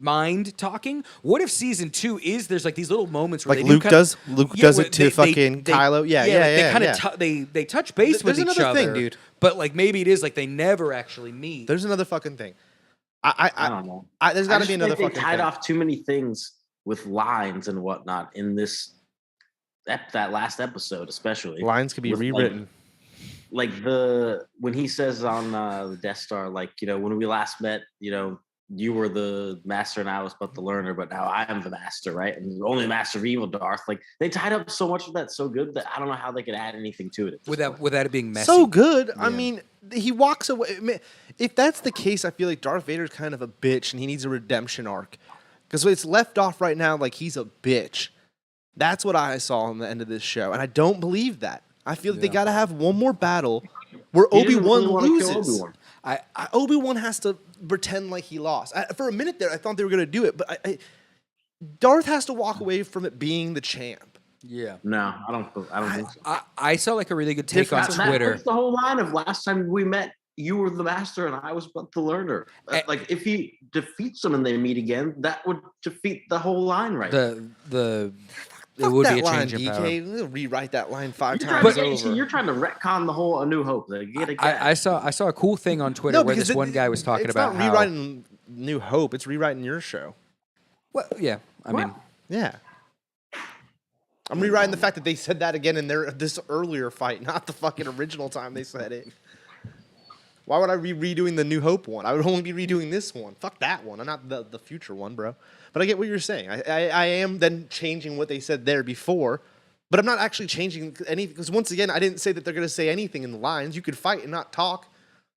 mind talking? What if season 2 is there's like these little moments where Like they do Luke kinda- does? Luke Yeah, does where it to fucking Kylo? Yeah, yeah, like, yeah, They kind yeah. of they touch base with There's each another other, thing, dude. But like maybe it is like they never actually meet. There's another fucking thing. I don't know. There's I got to just be another think fucking they tied thing. off too many things with lines and whatnot in this that last episode, especially. Lines could be with, rewritten. Like when he says on the Death Star, like, when we last met, you were the master and I was but the learner, but now I am the master, right? And the only master of evil, Darth. Like, they tied up so much of that so good that I don't know how they could add anything to it. without it being messy. So good. I Yeah. mean, he walks away. If that's the case, I feel like Darth Vader's kind of a bitch and he needs a redemption arc. Because it's left off right now like he's a bitch. That's what I saw in the end of this show. And I don't believe that. I feel like they got to have one more battle where He didn't Obi-Wan really wanna kill loses. Obi-Wan. Obi-Wan has to pretend like he lost. For a minute there, I thought they were going to do it. But Darth has to walk away from it being the champ. Yeah. No, I don't think so. I saw like a really good take on Different- Twitter. That's the whole line of last time we met, you were the master and I was but the learner. Like, if he defeats them and they meet again, that would defeat the whole line, right? It would Fuck be a that line, change in power. DK. We'll rewrite that line 5 You're times trying, over. you're trying to retcon the whole A New Hope. Like, I saw a cool thing on Twitter where because this one guy was talking it's about not how. rewriting New Hope. It's rewriting your show. Well, yeah, I mean, Yeah. I'm rewriting the fact that they said that again in this earlier fight, not the fucking original time they said it. Why would I be redoing the New Hope one? I would only be redoing this one. Fuck that one. I'm not the future one, bro. But I get what you're saying. I am then changing what they said there before, but I'm not actually changing anything. Because once again, I didn't say that they're going to say anything in the lines. You could fight and not talk.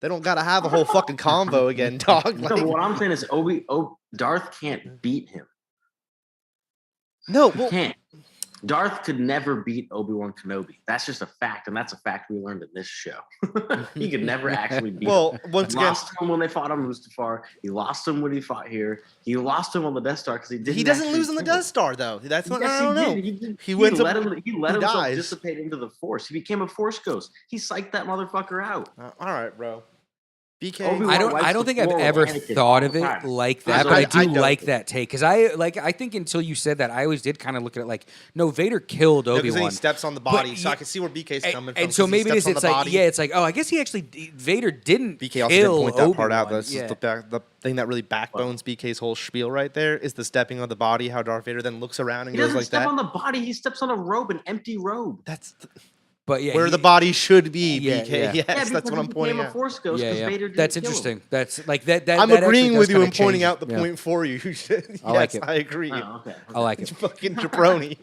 They don't got to have a whole fucking convo again, dog. No, Like, what I'm saying is Darth can't beat him. no, He well, can't. Darth could never beat Obi-Wan Kenobi. That's just a fact, and that's a fact we learned in this show. He could never actually beat him. well, once He again, lost him when they fought on Mustafar. He lost him when he fought here. He lost him on the Death Star because he didn't. he doesn't actually lose on the kill him. Death Star, though. That's what Yes, I don't know. He did. He wins let up- him. He he let himself dies. dissipate into the Force. He became a Force ghost. He psyched that motherfucker out. All right, bro. BK. Obi-Wan I wipes don't the think I've floor with ever Anakin thought all of the it time. like that, So but I I do don't. like that take because I think until you said that, I always did kind of look at it like, no, Vader killed Because Obi-Wan. he steps on the body, But so I he- can see where BK's coming from. And so 'cause he maybe steps on it's the like, body. yeah, it's like, oh, I guess he actually Vader didn't BK also kill didn't point that part out. Obi-Wan. That's Yeah. just the thing that really backbones BK's whole spiel right there is the stepping on the body. How Darth Vader then looks around and He goes doesn't like step that. on the body. He steps on a robe, an empty robe. That's But yeah, where the body should be. Yeah, BK. yeah. Yes, Because that's what I'm he pointing became a out. Force ghost Yeah, because yeah. Vader didn't That's kill him. interesting. That's like that. I'm that agreeing actually with does you kinda and pointing change out the it. Yeah. point for you. yes, I like it. I agree. Oh, okay. I like It's it. fucking jabroni.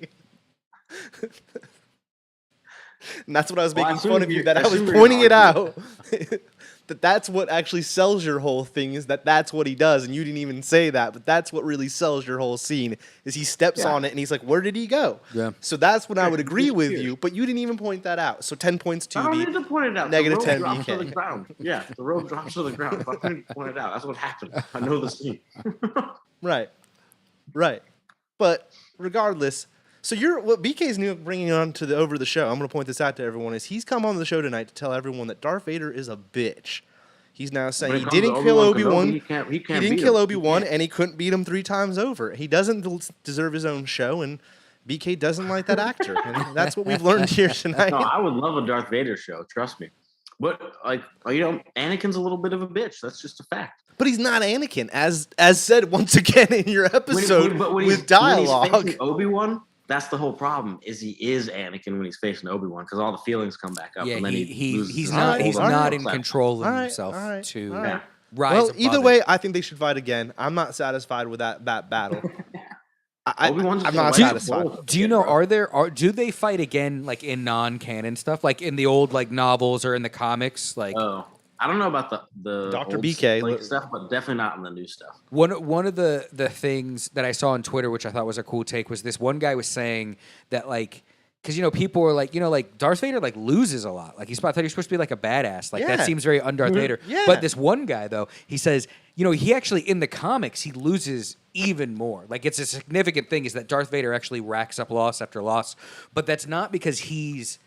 And that's what I was Well, I making assume fun of you, you- that I I was assume you're pointing it arguing. out. That's what actually sells your whole thing, is that's what he does. And you didn't even say that, but that's what really sells your whole scene, is he steps Yeah. on it and he's like, where did he go? Yeah. So that's when I would he agree with disappeared. you, but you didn't even point that out. So 10 points to I don't me. need to point it out. Negative the 10 robe drops to BK. the ground. Yeah, the robe drops to the ground. If I couldn't point it out, that's what happened. I know the scene. Right. Right. But regardless, so what BK's new bringing on to the Over the Show, I'm going to point this out to everyone, is he's come on the show tonight to tell everyone that Darth Vader is a bitch. He's now saying When he it comes didn't to kill Obi-Wan Obi-Wan. Kenobi, he can't He didn't beat kill him. Obi-Wan, He can't. and he couldn't beat him 3 times over. He doesn't deserve his own show, and BK doesn't like that actor, and that's what we've learned here tonight. No, I would love a Darth Vader show. Trust me. But Anakin's a little bit of a bitch. That's just a fact. But he's not Anakin, as said once again in your episode with dialogue. When he's facing Obi-Wan, that's the whole problem. Is he is Anakin when he's facing Obi-Wan because all the feelings come back up. Yeah, and then he's not in control of himself to rise. Well, either way, I think they should fight again. I'm not satisfied with that battle. I'm not satisfied. Do you know? Do they fight again, like in non-canon stuff, like in the old like novels or in the comics? Like, I don't know about the Dr. old, BK stuff, but definitely not in the new stuff. One of the things that I saw on Twitter, which I thought was a cool take, was this one guy was saying that like. Because, people were like, like Darth Vader like loses a lot. Like I thought he was supposed to be like a badass. Like that seems very un-Darth Vader. Yeah. But this one guy though, he says, he actually in the comics he loses even more. Like it's a significant thing is that Darth Vader actually racks up loss after loss. But that's not because he's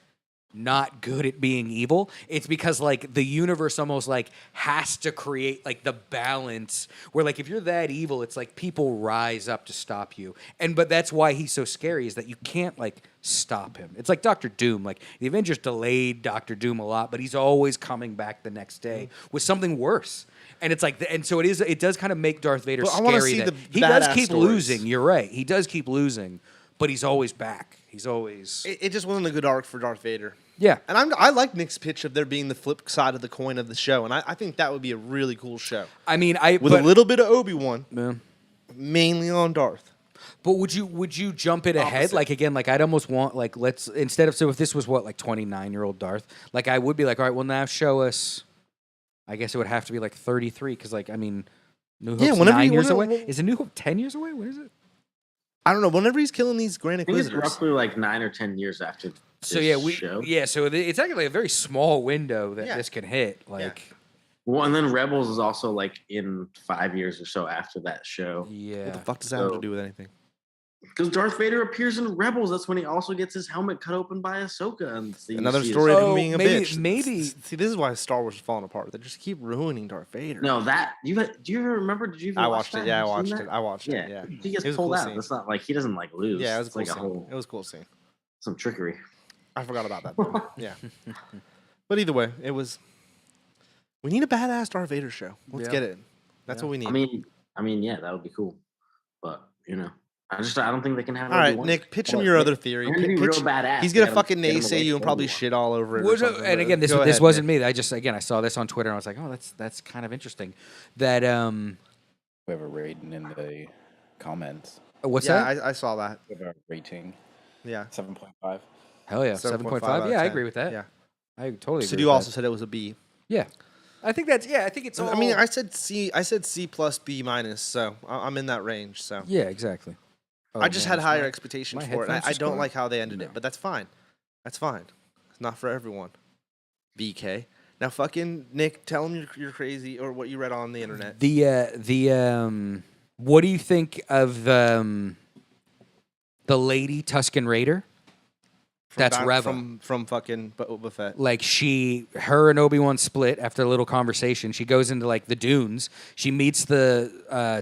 not good at being evil. It's because like the universe almost like has to create like the balance where like if you're that evil, it's like people rise up to stop you. But that's why he's so scary is that you can't like stop him. It's like Doctor Doom. Like the Avengers delayed Doctor Doom a lot, but he's always coming back the next day with something worse. And it's like, and so it does kind of make Darth Vader scary. That he does keep losing. You're right. He does keep losing, but he's always back. He's always. It just wasn't a good arc for Darth Vader. Yeah, and I like Nick's pitch of there being the flip side of the coin of the show, and I think that would be a really cool show. I mean, a little bit of Obi-Wan, yeah. Mainly on Darth. But would you jump it ahead? Opposite. Like again, like I'd almost want like let's instead of if this was what like 29-year-old Darth, like I would be like, all right, well now show us. I guess it would have to be like 33 because like I mean, New Hope's 9 years away. Is a New Hope 10 years away? When is it? I don't know. Whenever he's killing these Grand Inquisitors, it's roughly like 9 or 10 years after. So so it's actually a very small window that this can hit. Like, well, and then Rebels is also like in 5 years or so after that show. Yeah, what the fuck does that have to do with anything? Because Darth Vader appears in Rebels. That's when he also gets his helmet cut open by Ahsoka. And another story of him being a bitch. Maybe. See, this is why Star Wars is falling apart. They just keep ruining Darth Vader. No, do you ever remember? Did you? I watched it. Yeah, I watched it. I watched it. Yeah, he gets pulled out. It's not like he doesn't like lose. Yeah, it was like it was a cool scene. Some trickery. I forgot about that. Yeah, but either way, it was. We need a badass Darth Vader show. Let's get it. That's what we need. I mean, yeah, that would be cool. But I don't think they can have. All right, Nick, pitch him your other theory. Real badass. He's gonna fucking naysay you and probably shit all over it. And again, this wasn't me. I saw this on Twitter and I was like, oh, that's kind of interesting. That we have a rating in the comments. What's that? I saw that. We have a rating. Yeah, 7.5. Hell yeah, 7.5. Yeah, I agree with that. Yeah, I totally. agree So you also said it was a B. Yeah. I think that's I think it's all. I mean, I said C plus B minus, so I'm in that range. So yeah, exactly. I just had higher expectations for it. And I don't like how they ended it, but that's fine. That's fine. It's not for everyone. BK. Now, fucking Nick, tell them you're crazy or what you read on the internet. What do you think of the lady Tusken Raider? That's Reva from fucking Boba Fett. Like her and Obi-Wan split after a little conversation. She goes into like the dunes. She meets the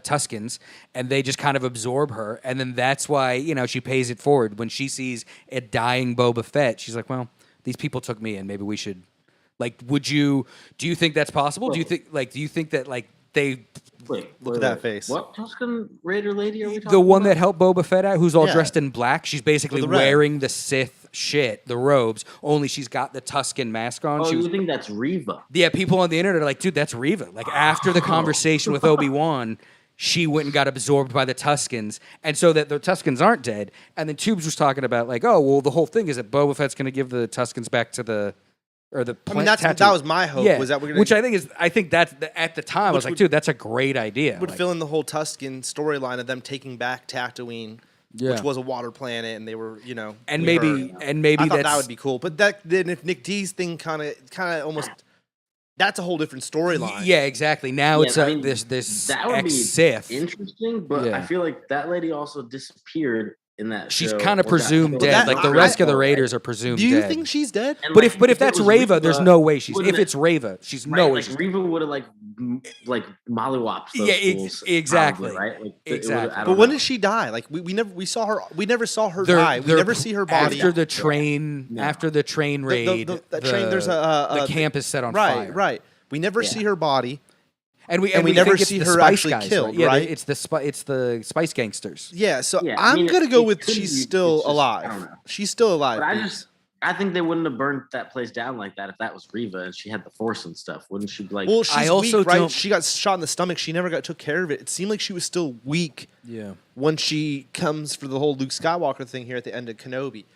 Tuskens, and they just kind of absorb her. And then that's why she pays it forward when she sees a dying Boba Fett. She's like, well, these people took me in. Maybe we should. Like, do you think that's possible? Do you think that like they? Look at that face. What Tusken Raider lady are we talking about? The one that helped Boba Fett out, who's all dressed in black. She's basically wearing the Sith shit, the robes, only she's got the Tusken mask on. Oh, you think that's Reva? Yeah, people on the internet are like, dude, that's Reva. Like, after the conversation with Obi-Wan, she went and got absorbed by the Tuskens, and so that the Tuskens aren't dead. And then Tubes was talking about, like, oh, well, the whole thing is that Boba Fett's going to give the Tuskens back to the... Or the that was my hope. Yeah, was that we're gonna, which I think that's at the time I was like, dude, that's a great idea. Would fill in the whole Tusken storyline of them taking back Tatooine, which was a water planet, and they were, and maybe I thought that would be cool. But then if Nick D's thing kind of almost, that's a whole different storyline. Yeah, exactly. Now it's this that would be Sith. Interesting, but I feel like that lady also disappeared in that She's show kind of or got presumed killed. dead. that- Like the rest of the Raiders are presumed Do you dead. think she's dead? And, But like, if it that's was Reva, there's no way she's. wouldn't If it's Reva, she's right, no way like she's. Reva would have like mollywops those Yeah, fools, exactly. probably, right? Like, Exactly. I But don't when know. did she die? Like we never saw her They're- die. We they're- never see her body. After the train. No. After the train raid. The train. There's the camp is set on fire. Right. We never see her body. And we never think it's see the her Spice actually guys, killed, Yeah, right? it's the Spice gangsters. Yeah. So Yeah, I I'm mean, gonna go it with could she's be- still it's just- I alive. don't know. She's still alive. But Beats. I think they wouldn't have burned that place down like that if that was Reva and she had the Force and stuff. Wouldn't she be like? Well, she's I also weak, right? don't- She got shot in the stomach. She never took care of it. It seemed like she was still weak Yeah. when she comes for the whole Luke Skywalker thing here at the end of Kenobi.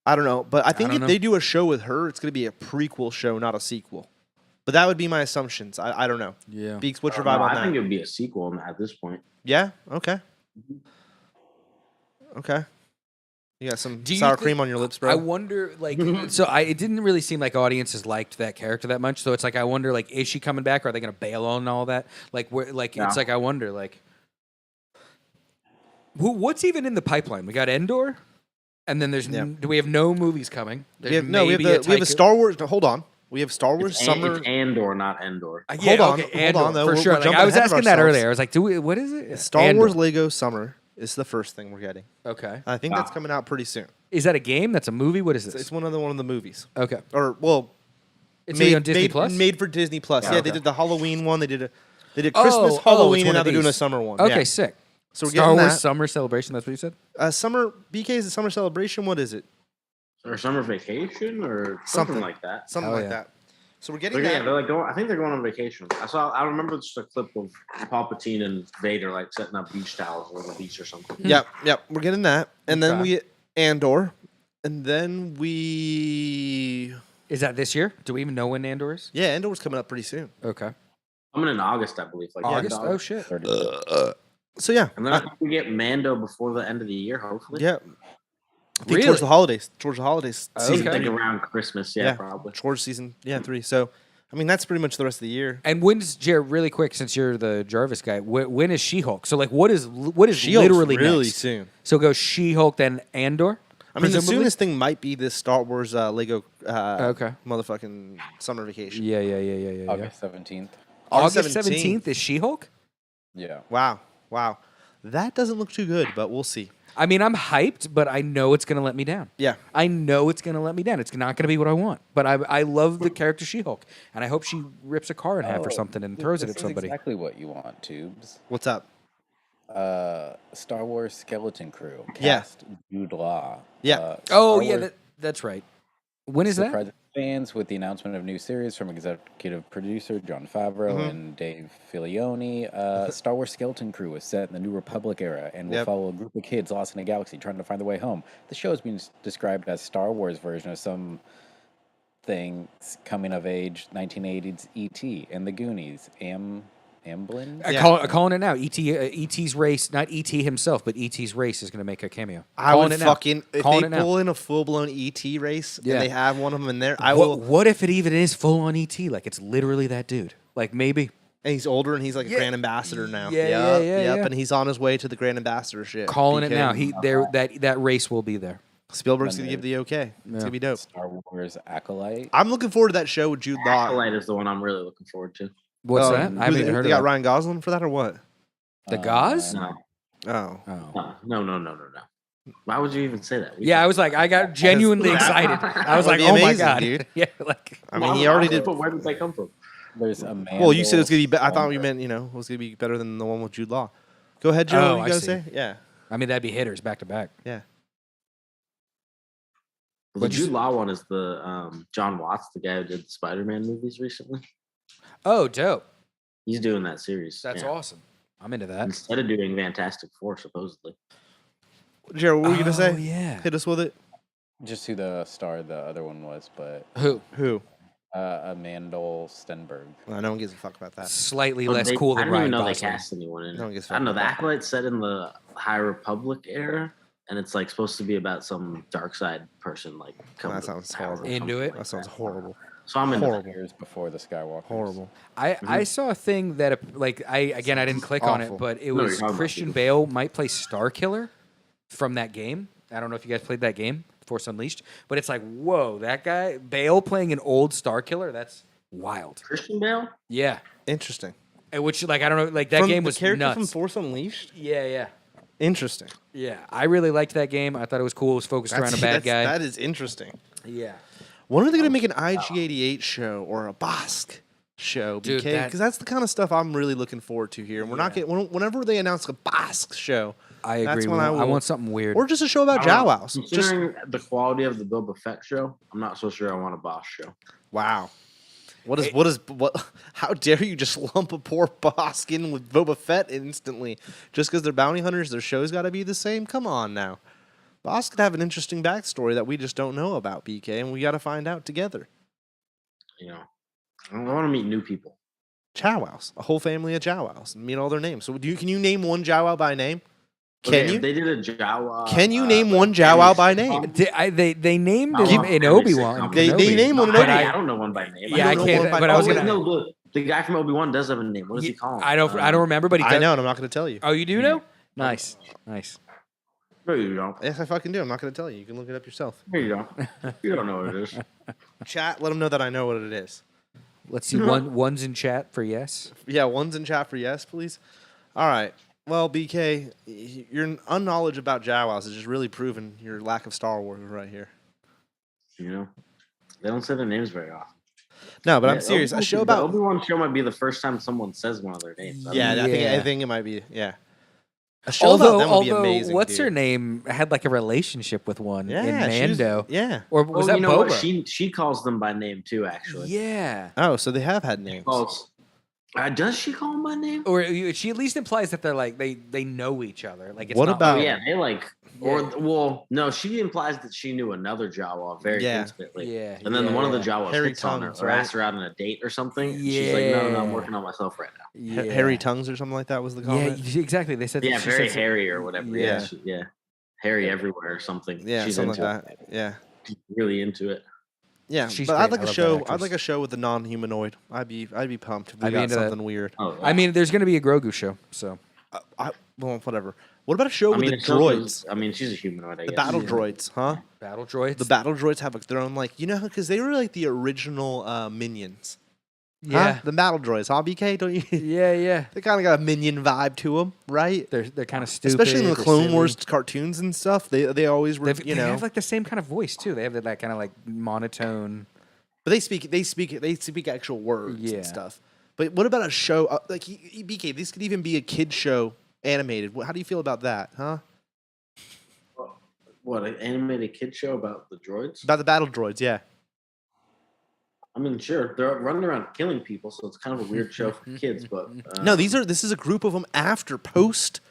I don't know, but I think don't if know. they do a show with her, it's going to be a prequel show, not a sequel. But that would be my assumptions. I don't know. Yeah. Beaks, what's your I vibe don't know, on I that? think it would be a sequel at this point. Yeah. Okay. Okay. You got some Do you sour think- cream on your lips, bro. I wonder, like, it didn't really seem like audiences liked that character that much. So it's like, I wonder, like, is she coming back? Or are they going to bail on all that? Like, Yeah. it's like, I wonder, like, what's even in the pipeline? We got Endor, and then do we have no movies coming? we have a Star Wars. No, hold on. We have Star Wars summer. It's Andor, not Endor. Hold on, though. for We're sure. Like, jumping I was ahead of asking that ourselves. earlier. I was like, what is it? Star Andor. Wars Lego Summer is the first thing we're getting. Okay. I think that's coming out pretty soon. Is that a game? That's a movie? What is this? It's one of the movies. Okay. Or well, It's made on Disney Plus? Made for Disney Plus. Yeah, Yeah, okay. they did the Halloween one. They did Christmas, it's Halloween, one and now of they're doing a these. summer one. Okay, Yeah. sick. So we're Star getting Wars that. Summer Celebration, that's what you said? Summer BK is a summer celebration. What is it? Or summer vacation or Something. something like that. Something Oh, like yeah. that. So we're getting But yeah, that. they're like going. I think they're going on vacation. I remember just a clip of Palpatine and Vader like setting up beach towels on the beach or something. Yep. We're getting that, and then Okay. we get Andor, and then we. Is that this year? Do we even know when Andor is? Yeah, Andor's coming up pretty soon. Okay. Coming in August, I believe. Like August? end of Oh, shit. So yeah, And then I think we get Mando before the end of the year, hopefully. yeah. I think Really? towards the holidays. Okay. Season I think three. around Christmas, yeah, probably. Towards season 3. So, I mean, that's pretty much the rest of the year. And when's, Jared, really quick, since you're the Jarvis guy, when is She-Hulk? So, like, what is She-Hulk's literally really next? soon. So go She-Hulk, then Andor? I mean, the presumably? soonest thing might be this Star Wars Lego Okay. motherfucking summer vacation. Yeah. August 17th. August 17th is She-Hulk? Yeah. Wow. That doesn't look too good, but we'll see. I mean, I'm hyped, but I know it's going to let me down. Yeah. I know it's going to let me down. It's not going to be what I want. But I love the character She-Hulk, and I hope she rips a car in half or something and throws it This at is somebody. exactly what you want, Tubes. What's up? Star Wars Skeleton Crew. Yeah. Cast Jude Law. Yeah. Oh, Star yeah, Wars that's right. When is that? surprised fans with the announcement of new series from executive producer Jon Favreau Mm-hmm. and Dave Filoni. Star Wars Skeleton Crew is set in the New Republic era and will Yep. follow a group of kids lost in a galaxy trying to find their way home. The show is being described as Star Wars version of some things coming of age 1980s E.T. and the Goonies. Amblin? Calling it now. E.T.'s race, not E.T. himself, but E.T.'s race is going to make a cameo. I Calling would it now. fucking if Calling they it now. pull in a full blown ET race Yeah. and they have one of them in there, I will. What if it even is full on E.T.? Like it's literally that dude. Like maybe And he's older and he's like a Yeah. grand ambassador now. Yeah, yeah. And he's on his way to the grand ambassadorship. calling it BK. now. That race will be there. Spielberg's Then gonna give the okay. It's gonna be dope. Star Wars Acolyte. I'm looking forward to that show with Jude Law. Acolyte is the one I'm really looking forward to. What's that? I Who haven't they, even heard they of got that. Ryan Gosling for that or what? The Gauze? No, Oh, Oh. no. Why would you even say that? Yeah, I was like, I got genuinely excited. I was like, That'd be oh my amazing, god, dude. yeah, like I mean, he already did. But where did they come from? There's a man. Well, you said it was gonna be. I thought you meant it was gonna be better than the one with Jude Law. Go ahead, Joe. Oh, what I you gotta see. say? Yeah, I mean that'd be hitters back to back. yeah. The What'd you Jude Law one is the John Watts, the guy who did the Spider-Man movies recently. Oh, dope. He's doing that series. That's yeah. awesome. I'm into that. Instead of doing Fantastic Four, supposedly. Jared, what were you gonna say? Oh yeah. Hit us with it. Just who the star the other one was, but Who? Who? Amandel Stenberg. No one gives a fuck about that. Slightly But less they- cool I than don't Ryan even know they Gosling. cast anyone in No one it. gives a I don't know. fuck The about that. Acolyte's set in the High Republic era, and it's like supposed to be about some dark side person like coming That to sounds power or horrible. Into something it? like That sounds horrible. So I'm into that. Horrible. Years before the Skywalker. Horrible. I saw a thing that I didn't click on it, Awful. but it No, was you're talking about Christian people. Bale might play Star Killer. from that game. I don't know if you guys played that game, Force Unleashed, but it's like, whoa, that guy Bale playing an old Star Killer. That's wild. Christian Bale. Yeah, Interesting. which like I don't know, like that game was the character nuts. from Force Unleashed. Yeah. Interesting. Yeah, I really liked that game. I thought it was cool. It was focused around a bad guy. That is interesting. Yeah. When are they going to make an IG-88 show or a Bosk show? Dude, Because that's the kind of stuff I'm really looking forward to here. And we're not getting whenever they announce a Bosk show. I agree. That's when I will, want something weird. or just a show about Jawas. Just Considering the quality of the Boba Fett show, I'm not so sure I want a Boss show. wow. How dare you just lump a poor Bosk in with Boba Fett instantly? Just because they're bounty hunters, their show's got to be the same? Come on now. Bosk could have an interesting backstory that we just don't know about, BK, and we got to find out together. You know, I want to meet new people. Jawas, a whole family of Jawas, and meet all their names. So, can you name one Jawa by name? Okay, Can you? They did a Jawa. Can you name one Jawa by name? They named I him want in every Obi-Wan. sitcom. They Kenobi. name one in But Obi-Wan. I don't know one by name. Yeah, I don't know can't. one by But name. I was Wait, gonna. no, the guy from Obi-Wan does have a name. What does he call him? I don't remember, but he. I does- know, and I'm not going to tell you. Oh, you do know? Nice. No, you don't. Yes, I fucking do. I'm not going to tell you. You can look it up yourself. No, you don't. You don't know what it is. Chat, let them know that I know what it is. Let's see. One's in chat for yes. Yeah, one's in chat for yes, please. All right. Well, BK, your unknowledge about Jawas is just really proving your lack of Star Wars right here. You know, they don't say their names very often. No, but Yeah, I'm serious. A show the about Obi-Wan show might be the first time someone says one of their names. I don't know. I think it might be. Yeah. A show about them would be amazing. What's dude. her name had like a relationship with one in Yeah, she was- Mando. yeah. Or was that you know Boba? what? She calls them by name too. Actually, Yeah. Oh, so they have had names. Does she call them by name? Or she at least implies that they're like they know each other. Like it's What not about- like- Yeah, they like. Or well, no, she implies that she knew another Jawa very intimately. Yeah. And then one of the yeah. Jawas Hairy hits on her tongues, or right? asks her out on a date or something. She's like, no, I'm working on myself right now. Yeah. Hairy tongues or something like that was the comment. Yeah, exactly. They said Yeah, she very says- hairy or whatever. Yeah. Yeah, hairy everywhere or something. Yeah, She's something into like that. Yeah. She's really into it. Yeah, She's but great. I'd like I a love show. that I'd actress. like a show with a non-humanoid. I'd be pumped if we I'd be got into that. something weird. Oh, I mean, there's going to be a Grogu show, so Well, whatever. What about a show I with mean, the it's also- droids? I mean, she's a humanoid. I The guess. battle droids, huh? battle droids. The battle droids have their own, like, because they were like the original minions. yeah, Huh? The battle droids, huh, BK? Don't you? yeah. They kind of got a minion vibe to them, right? They're kind of stupid, Especially in the they're Clone silly. Wars cartoons and stuff. They always were, They have like the same kind of voice too. They have that kind of like monotone. but they speak actual words Yeah. and stuff. But what about a show like BK? This could even be a kid show animated. How do you feel about that, huh? What, an animated kid show about the droids? About the battle droids, yeah. I mean, sure, they're running around killing people, so it's kind of a weird show for kids. But No, this is a group of them post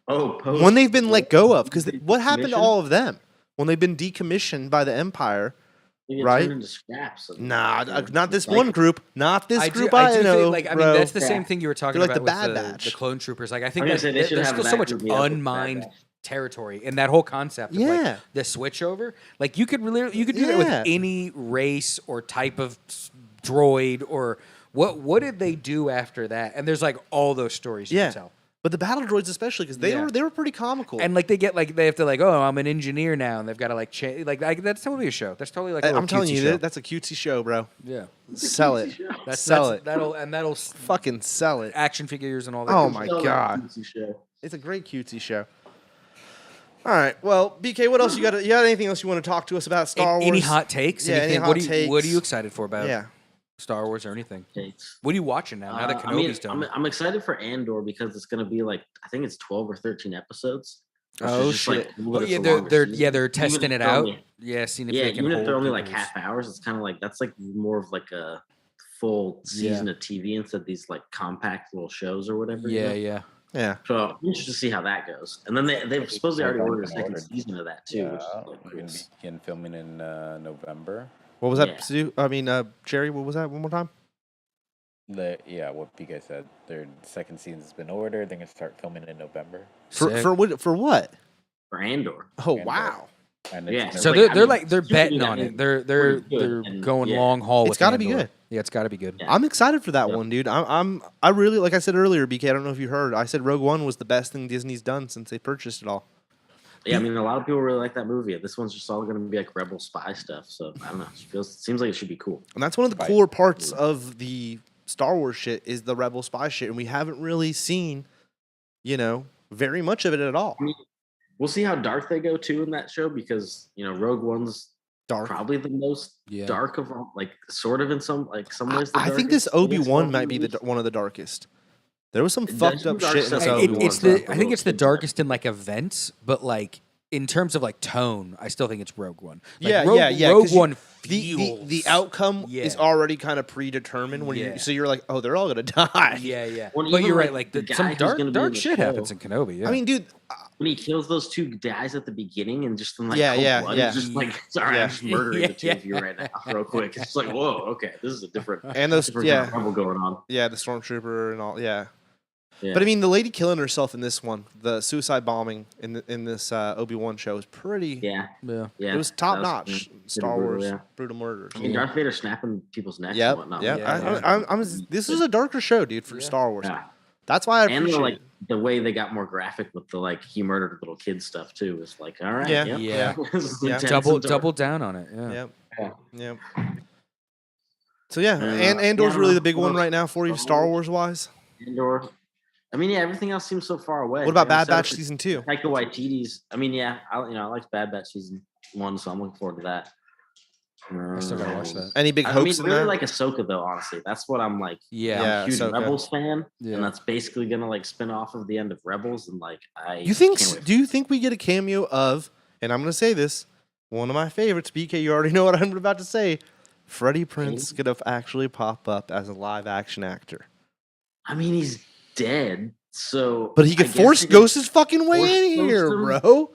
post when they've been let go of. Because what happened to decommission? all of them when they've been decommissioned by the Empire? They get right? turned into scraps. And, Nah, you know, not this like- one group. Not this I group. do I know, think, like, I mean, bro. that's the Yeah. same thing you were talking They're like about the with Bad Batch. the clone troopers. Like I I think was gonna that say they should there's have still that so much group meet up with Bad unmined Batch. territory in that whole concept. Of Yeah. like the switch over. Like you could do that Yeah. with any race or type of droid or what did they do after that? And there's like all those stories you Yeah. can tell. But the battle droids, especially, because they were pretty comical. And like they have to like, oh, I'm an engineer now, and they've got to like change. Like that's totally a show. That's totally like a little I'm telling cutesy you, show. that's a cutesy show, bro. Yeah, Sell it. Sell it. That'll Fucking sell it. action figures and all that. Oh good my stuff. God. Cutesy show. It's a great cutesy show. All right. Well, BK, what else you got? You got anything else you want to talk to us about Star Wars? Any hot takes? Yeah, Anything? any What hot are you takes? excited for about Yeah. Star Wars or anything? Takes. What are you watching now? Now that I mean, Kenobi's done. I'm excited for Andor because it's going to be like I think it's 12 or 13 episodes. which Oh, is just, shit. Like, Oh, but it's yeah, a they're longer season. they're testing Even it if they're out. only- Yeah, seeing if Yeah, they can even if they're hold only like people's- half hours, it's kind of like that's like more of like a full season of TV instead of these like compact little shows or whatever. you know? Yeah. Yeah. So I'm interested to see how that goes. And then they've supposedly already ordered a second Ordered. season of that too. Which is Yeah, like we're cool. gonna begin filming in November. What was that, Yeah. Stu? I mean, Jerry, what was that? One more time? What BK said, their second season's been ordered. They're gonna start filming in November. Sick. For what? For Andor. Oh, Andor. wow. And Yeah, gonna So be- they're I mean, like they're it's betting really on good. it. They're Pretty good. they're And, going yeah. long haul. It's with gotta be Andor. good. Yeah, it's got to be good. Yeah. I'm excited for that Yep. one, dude. I really, like I said earlier, BK, I don't know if you heard. I said Rogue One was the best thing Disney's done since they purchased it all. Yeah, I mean, a lot of people really like that movie. This one's just all going to be like rebel spy stuff. So I don't know. It seems like it should be cool. And that's one of the cooler parts of the Star Wars shit is the rebel spy shit, and we haven't really seen, very much of it at all. I mean, we'll see how dark they go too in that show because Rogue One's dark, probably the most dark of all, like sort of in some ways. I think this Obi-Wan might be one of the darkest. There was some fucked up shit in this Obi-Wan. I think it's the darkest in like events, but like in terms of like tone, I still think it's Rogue One. Like, Rogue One feels the outcome is already kind of predetermined when you're like, oh, they're all gonna die. Yeah. Well, but you're right. Like some dark shit happens in Kenobi. Yeah. I mean, dude, when he kills those two guys at the beginning and just blood, just like sorry, I'm just murdering the two of you right now, real quick. It's like, whoa, okay, this is a different and those kind of trouble going on. Yeah, the stormtrooper and all. Yeah. But I mean, the lady killing herself in this one, the suicide bombing in this Obi-Wan show is pretty. Yeah. It was top notch. Star Wars brutal murders. I mean, Darth Vader snapping people's necks and whatnot. This is a darker show, dude, for Star Wars. Yeah. That's why I appreciate it. The way they got more graphic with the he murdered little kid stuff too is like, all right, double down on it. Yeah. So and Andor's really the big one right now for you, Star Wars wise. Andor. I mean, everything else seems so far away. What about Bad Batch season 2? Taika Waititi's. I mean, I like Bad Batch season 1, so I'm looking forward to that. I still gotta watch that. Any big hopes? I really like Ahsoka though. Honestly, that's what I'm like. Yeah, I'm a huge Ahsoka. Rebels fan, and that's basically gonna spin off of the end of Rebels. And do you think we get a cameo of? And I'm gonna say this, one of my favorites. BK, you already know what I'm about to say. Freddie Prinze gonna actually pop up as a live action actor. I mean, he's dead, so but he could force ghost his fucking way in here, bro.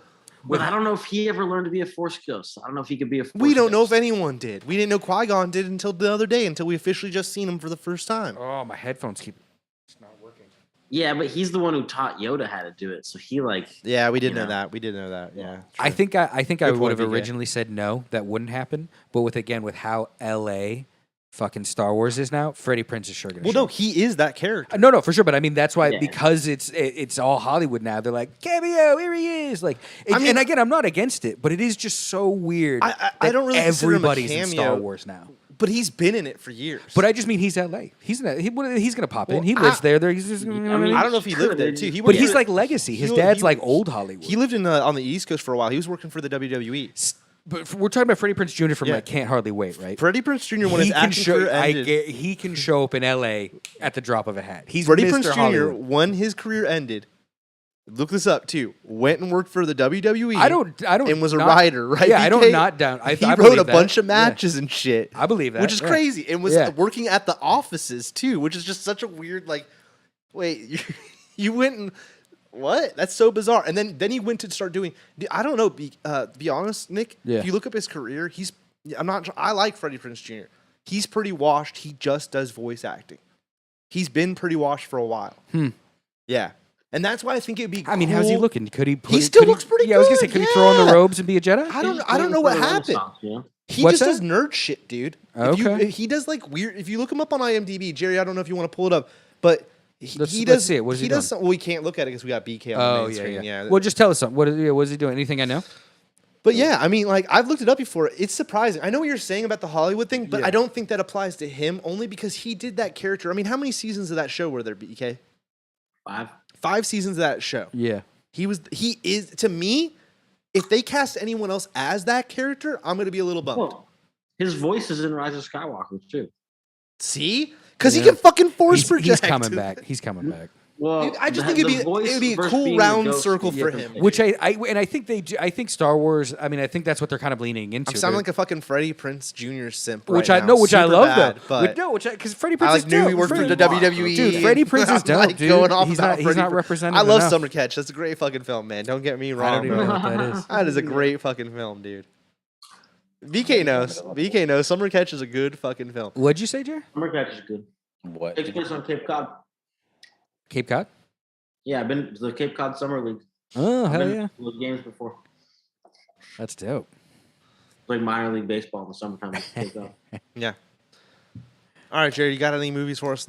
But I don't know if he ever learned to be a force ghost. I don't know if he could be a force We don't ghost. know if anyone did. We didn't know Qui-Gon did until the other day, until we officially just seen him for the first time. Oh, my headphones it's not working. Yeah, but he's the one who taught Yoda how to do it, so he Yeah, we did know that. We did know that. Yeah. I think I would have originally said no, that wouldn't happen. But with how LA fucking Star Wars is now, Freddie Prinze is sure gonna. No, he is that character. No, for sure. But I mean, that's why because it's all Hollywood now. They're like cameo, here he is. And again, I'm not against it, but it is just so weird. I don't really consider him a cameo, in Star Wars now. But he's been in it for years. But I just mean he's LA. He's gonna pop in. He lives there. He's just, I don't know if he lived there too. But he's like legacy. His dad's like old Hollywood. He lived on the East Coast for a while. He was working for the WWE. But we're talking about Freddie Prinze Jr. from Can't Hardly Wait, right? Freddie Prinze Jr. when his acting career ended, he can show up in LA at the drop of a hat. He's Freddie Mr. Prinze Jr. Hollywood. When his career ended. Look this up too. Went and worked for the WWE. I don't. And was a writer, right? Yeah, I don't not down. He wrote a bunch of matches and shit. I believe that, which is crazy. And was working at the offices too, which is just such a weird. Wait, you went and. What? That's so bizarre. And then he went to start doing. I don't know. Be honest, Nick. Yeah. If you look up his career, I like Freddie Prinze Jr. He's pretty washed. He just does voice acting. He's been pretty washed for a while. Yeah. And that's why I think it'd be. I mean, how's he looking? Could he? He still looks pretty good. Yeah, I was gonna say, could he throw on the robes and be a Jedi? I don't know what happened. He just does nerd shit, dude. Okay. He does weird. If you look him up on IMDb, Jerry, I don't know if you want to pull it up, but. Let's see it. What is he doing? Well, we can't look at it because we got BK on the main screen. Yeah. Well, just tell us something. What is he doing? Anything I know? But yeah, I mean, I've looked it up before. It's surprising. I know what you're saying about the Hollywood thing, but I don't think that applies to him only because he did that character. I mean, how many seasons of that show were there, BK? 5 seasons of that show. Yeah. He is, to me, if they cast anyone else as that character, I'm going to be a little bummed. Well, his voice is in Rise of Skywalker, too. See? Because he can fucking force project. He's coming back. He's coming back. Well, I just think it'd be a cool round circle for him. Which I think they do. I think Star Wars. I mean, I think that's what they're kind of leaning into. I'm sounding like a fucking Freddie Prinze Jr. simp. Which right I know, now. which I love bad, though. Because Freddie Prinze is dope. knew he worked for the WWE. Dude, Freddie Prinze is dope. Dude, he's not represented. I love enough. Summer Catch. That's a great fucking film, man. Don't get me wrong. I don't even know what that is. That is a great fucking film, dude. BK knows. BK knows. Summer Catch is a good fucking film. What'd you say, Jer? Summer Catch is good. What? Takes place on Cape Cod. Cape Cod? Yeah, I've been to the Cape Cod Summer League. Oh, hell yeah. Those games before. That's dope. Like minor league baseball in the summertime. Yeah. All right, Jerry, you got any movies for us?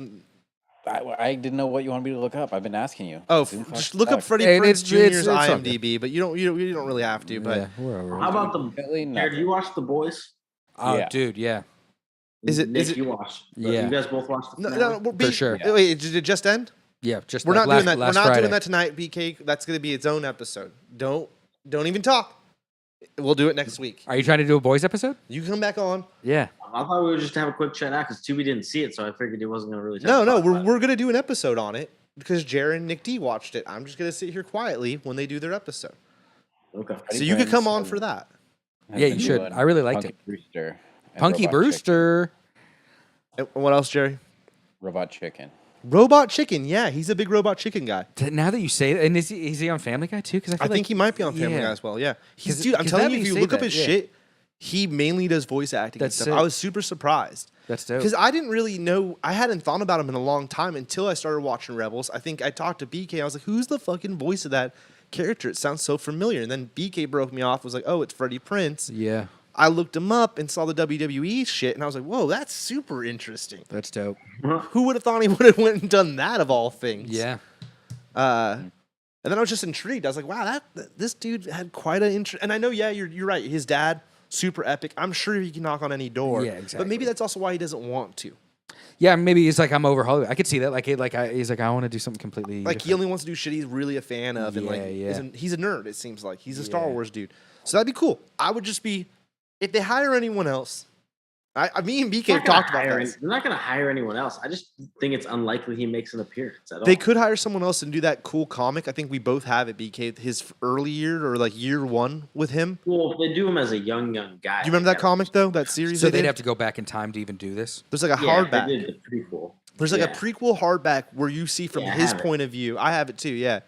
I didn't know what you wanted me to look up. I've been asking you. Oh, Zoom just look up sucks. Freddie And Prinze Jr.'s it's all IMDb, but you don't really have to. But we're over. How about the? Really Jared, nothing. you watch The Boys? Oh, Yeah. dude, yeah. Nick, you watched? Yeah. You guys both watched the no, finale? for sure. Wait, did it just end? Yeah, just We're like not doing that. last We're not Friday. doing that tonight, BK. That's going to be its own episode. Don't even talk. We'll do it next week. Are you trying to do a boys episode? You come back on. Yeah. I thought we would just have a quick chat out because Tubi didn't see it, so I figured he wasn't going to really. No, we're going to do an episode on it because Jared and Nick D watched it. I'm just going to sit here quietly when they do their episode. Okay. So you could come on for that. Yeah, you should. I really liked it. Brewster and Punky Robot Brewster. And what else, Jerry? Chicken. Robot Chicken. Robot Chicken. Yeah, he's a big Robot Chicken guy. Now that you say that, and is he on Family Guy too? Because I think he might be on Family Guy as well. Yeah, dude. I'm telling you, if you look up his shit, he mainly does voice acting and That's stuff. sick. I was super surprised. That's dope. Because I didn't really know, I hadn't thought about him in a long time until I started watching Rebels. I think I talked to BK. I was like, who's the fucking voice of that character? It sounds so familiar. And then BK broke me off, was like, oh, it's Freddie Prinze. Yeah, I looked him up and saw the WWE shit, and I was like, whoa, that's super interesting. that's dope. Who would have thought he would have went and done that of all things? Yeah. And then I was just intrigued. I was like, wow, this dude had quite an interest. And I know, yeah, you're right. His dad, super epic. I'm sure he can knock on any door. Yeah, exactly. But maybe that's also why he doesn't want to. Yeah, maybe he's like, I'm over Hollywood. I could see that. He's like, I want to do something completely Like, he different. only wants to do shit he's really a fan of. And, Yeah. he's a nerd, it seems like. He's a Star Yeah. Wars dude. So that'd be cool. I would just be, if they hire anyone else, me and BK have talked about this. They're not going to hire anyone else. I just think it's unlikely he makes an appearance at all. They could hire someone else and do that cool comic. I think we both have it, BK. His early year or like year one with him. Well, if they do him as a young guy. Do you remember that comic though? That series. So they they'd did? have to go back in time to even do this. There's like a Yeah, hardback. they did the prequel. There's like a Yeah. prequel hardback where you see from Yeah, I his have it. point of view. I have it too. Yeah,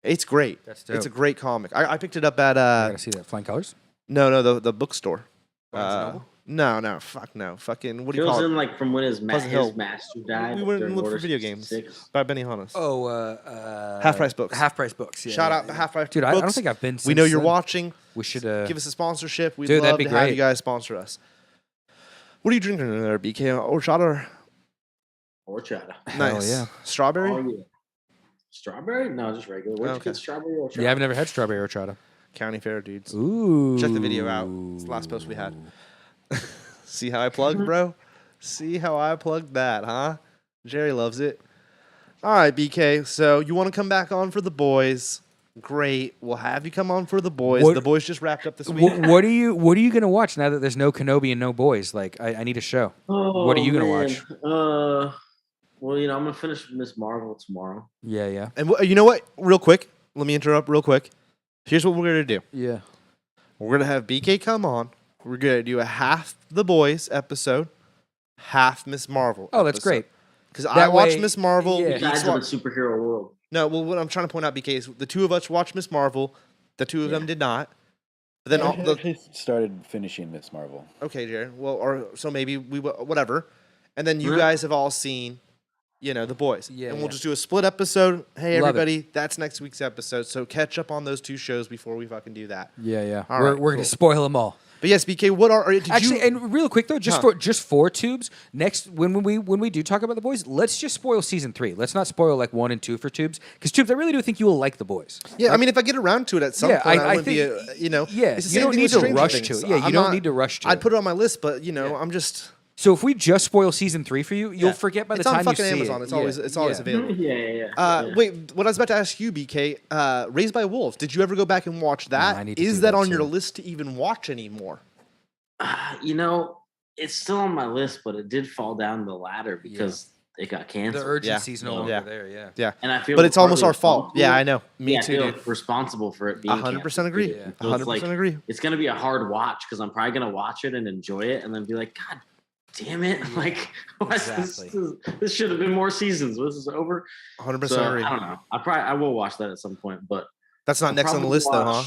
it's great. That's dope. It's a great comic. I picked it up at I gotta see that. Flying Colors. no the bookstore. Barnes and Noble? No, fuck no, fucking what do It you was call in it? like from when his Pleasant Hill. master died. We went during and looked for Order video games 66. by Benny Hannes. Oh, Half Price Books. Half Price Books. Yeah, Shout yeah, out yeah. Half Price Dude, Books. I don't think I've been. We Since know you're then. watching. We should Give us a sponsorship. We'd Dude, that'd love be to have great. you guys sponsor us. What are you drinking in there, BK? Horchata? Horchata. Nice. yeah. Strawberry? Oh, yeah. Strawberry? No, just regular. Where'd you Okay. get strawberry or Yeah, I've never had strawberry horchata. County Fair, dudes. Ooh. Check the video out. It's the last post we had. See how I plugged, bro? See how I plugged that, huh? Jerry loves it. All right, BK. So you want to come back on for the boys? Great. We'll have you come on for the boys. What- The boys just wrapped up this week. What are you gonna watch now that there's no Kenobi and no boys? Like, I need a show. What are you gonna watch? Well, I'm gonna finish Miss Marvel tomorrow. Yeah. And you know what? Real quick. Let me interrupt real quick. Here's what we're going to do. Yeah. We're going to have BK come on. We're going to do a half the boys episode, half Miss Marvel. Oh, that's great. Because I watched way- Miss Marvel. yeah. Beats Guys of wa- the superhero world. No, well, what I'm trying to point out, BK, is the two of us watched Miss Marvel. The two of them did not. But then I all the actually started finishing Miss Marvel. okay, Jared. Well, or so maybe whatever. And then you Yeah. guys have all seen, the boys. Yeah, And we'll yeah. just do a split episode. Hey, Love it. everybody, that's next week's episode. So catch up on those two shows before we fucking do that. Yeah. All we're right, we're cool. gonna spoil them all. But yes, BK, what did Actually, you? and real quick though, just Huh. for tubes. Next, when we do talk about the boys, let's just spoil season 3. Let's not spoil like 1 and 2 for tubes, because tubes, I really do think you will like the boys. Yeah, I mean, if I get around to it at some Yeah, point, I I wouldn't be, think- yeah, it's the you same don't thing need with to Stranger rush Things. to it. Yeah, you I'm don't not- need to rush to I'd it. put it on my list, but I'm just. So if we just spoil season 3 for you, you'll Yeah. forget by the It's on time you fucking see Amazon. it. It's Yeah, always yeah. available. Yeah. Wait, what I was about to ask you, BK, Raised by Wolves. Did you ever go back and watch that? I need to Is do that that on your too. list to even watch anymore? It's still on my list, but it did fall down the ladder because it got The canceled. urgency's no longer Yeah. there. Yeah. Yeah, And I feel but it's almost partly our fault. responsible. Yeah, I know. Me Yeah, I too, feel dude. responsible for it being 100% agree. Yeah. So it's 100% like- agree. It's gonna be a hard watch because I'm probably gonna watch it and enjoy it, and then be like, God damn it! Like, Exactly. this should have been more seasons. This is over. 100% So, agree. I don't know. I will watch that at some point, but That's not I'll next on the probably list, though, huh?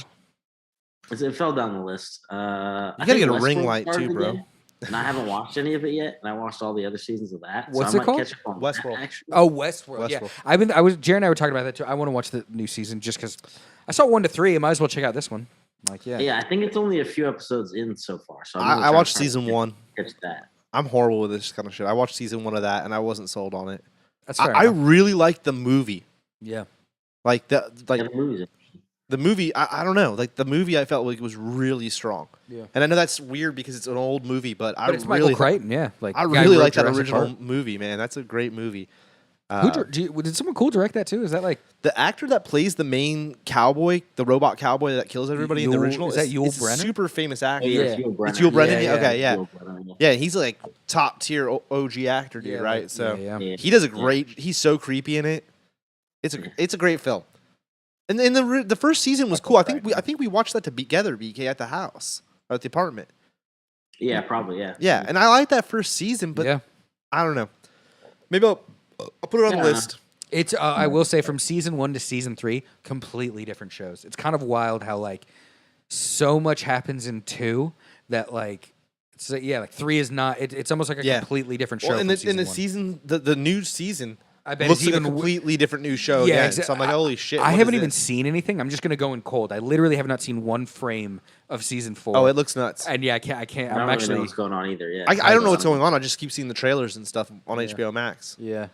watch- It fell down the list. You I gotta think get a ring Westworld light, too, started bro. again, and I haven't watched any of it yet, and I watched all the other seasons of that. What's so it I might called? Catch up on Westworld. That, actually. Oh, Westworld. Yeah, Westworld. Jared and I were talking about that too. I want to watch the new season just because I saw 1 to 3. I might as well check out this one. Like, yeah. Yeah, I think it's only a few episodes in so far. So I watched season 1. Catch that. I'm horrible with this kind of shit. I watched season 1 of that, and I wasn't sold on it. That's fair I enough. really liked the movie. Yeah. Like Yeah, the movie's the movie, I don't know. Like the movie, I felt like was really strong. Yeah. And I know that's weird because it's an old movie, but I it's really Michael Crichton, yeah. Like I guy really who wrote like that Jurassic original Park. movie, man. That's a great movie. Did someone cool direct that too? Is that like The actor that plays the main cowboy, the robot cowboy that kills everybody in the Yul- original, is that Yul it's a Brynner? super famous actor. yeah, Yeah. It's Yul Brennan. Yeah, Okay, yeah. Yul Brynner, yeah. Yeah, he's like top tier OG actor, dude, Yeah, right? like- So yeah. Yeah. he does a great. He's so creepy in it. It's a great film. And then the first season was cool. I think we watched that together, BK, at the house or at the apartment. Yeah, probably, yeah. Yeah, and I like that first season, but yeah. I don't know. Maybe I'll put it on the Yeah. list. It's I will say from season 1 to season 3, completely different shows. It's kind of wild how like so much happens in 2 that like it's like 3 is not. It's almost like a completely different show. Well, from in the one. season, the new season, I bet looks it's like even a completely different new show. Yeah, Yeah, exa- so I'm like, holy shit! I what haven't is even this? seen anything. I'm just gonna go in cold. I literally have not seen one frame of season 4. Oh, it looks nuts. and yeah, I can't. I I'm don't really know actually. what's going on either, yeah. I don't know what's going on. I just keep seeing the trailers and stuff on HBO Max. Yeah.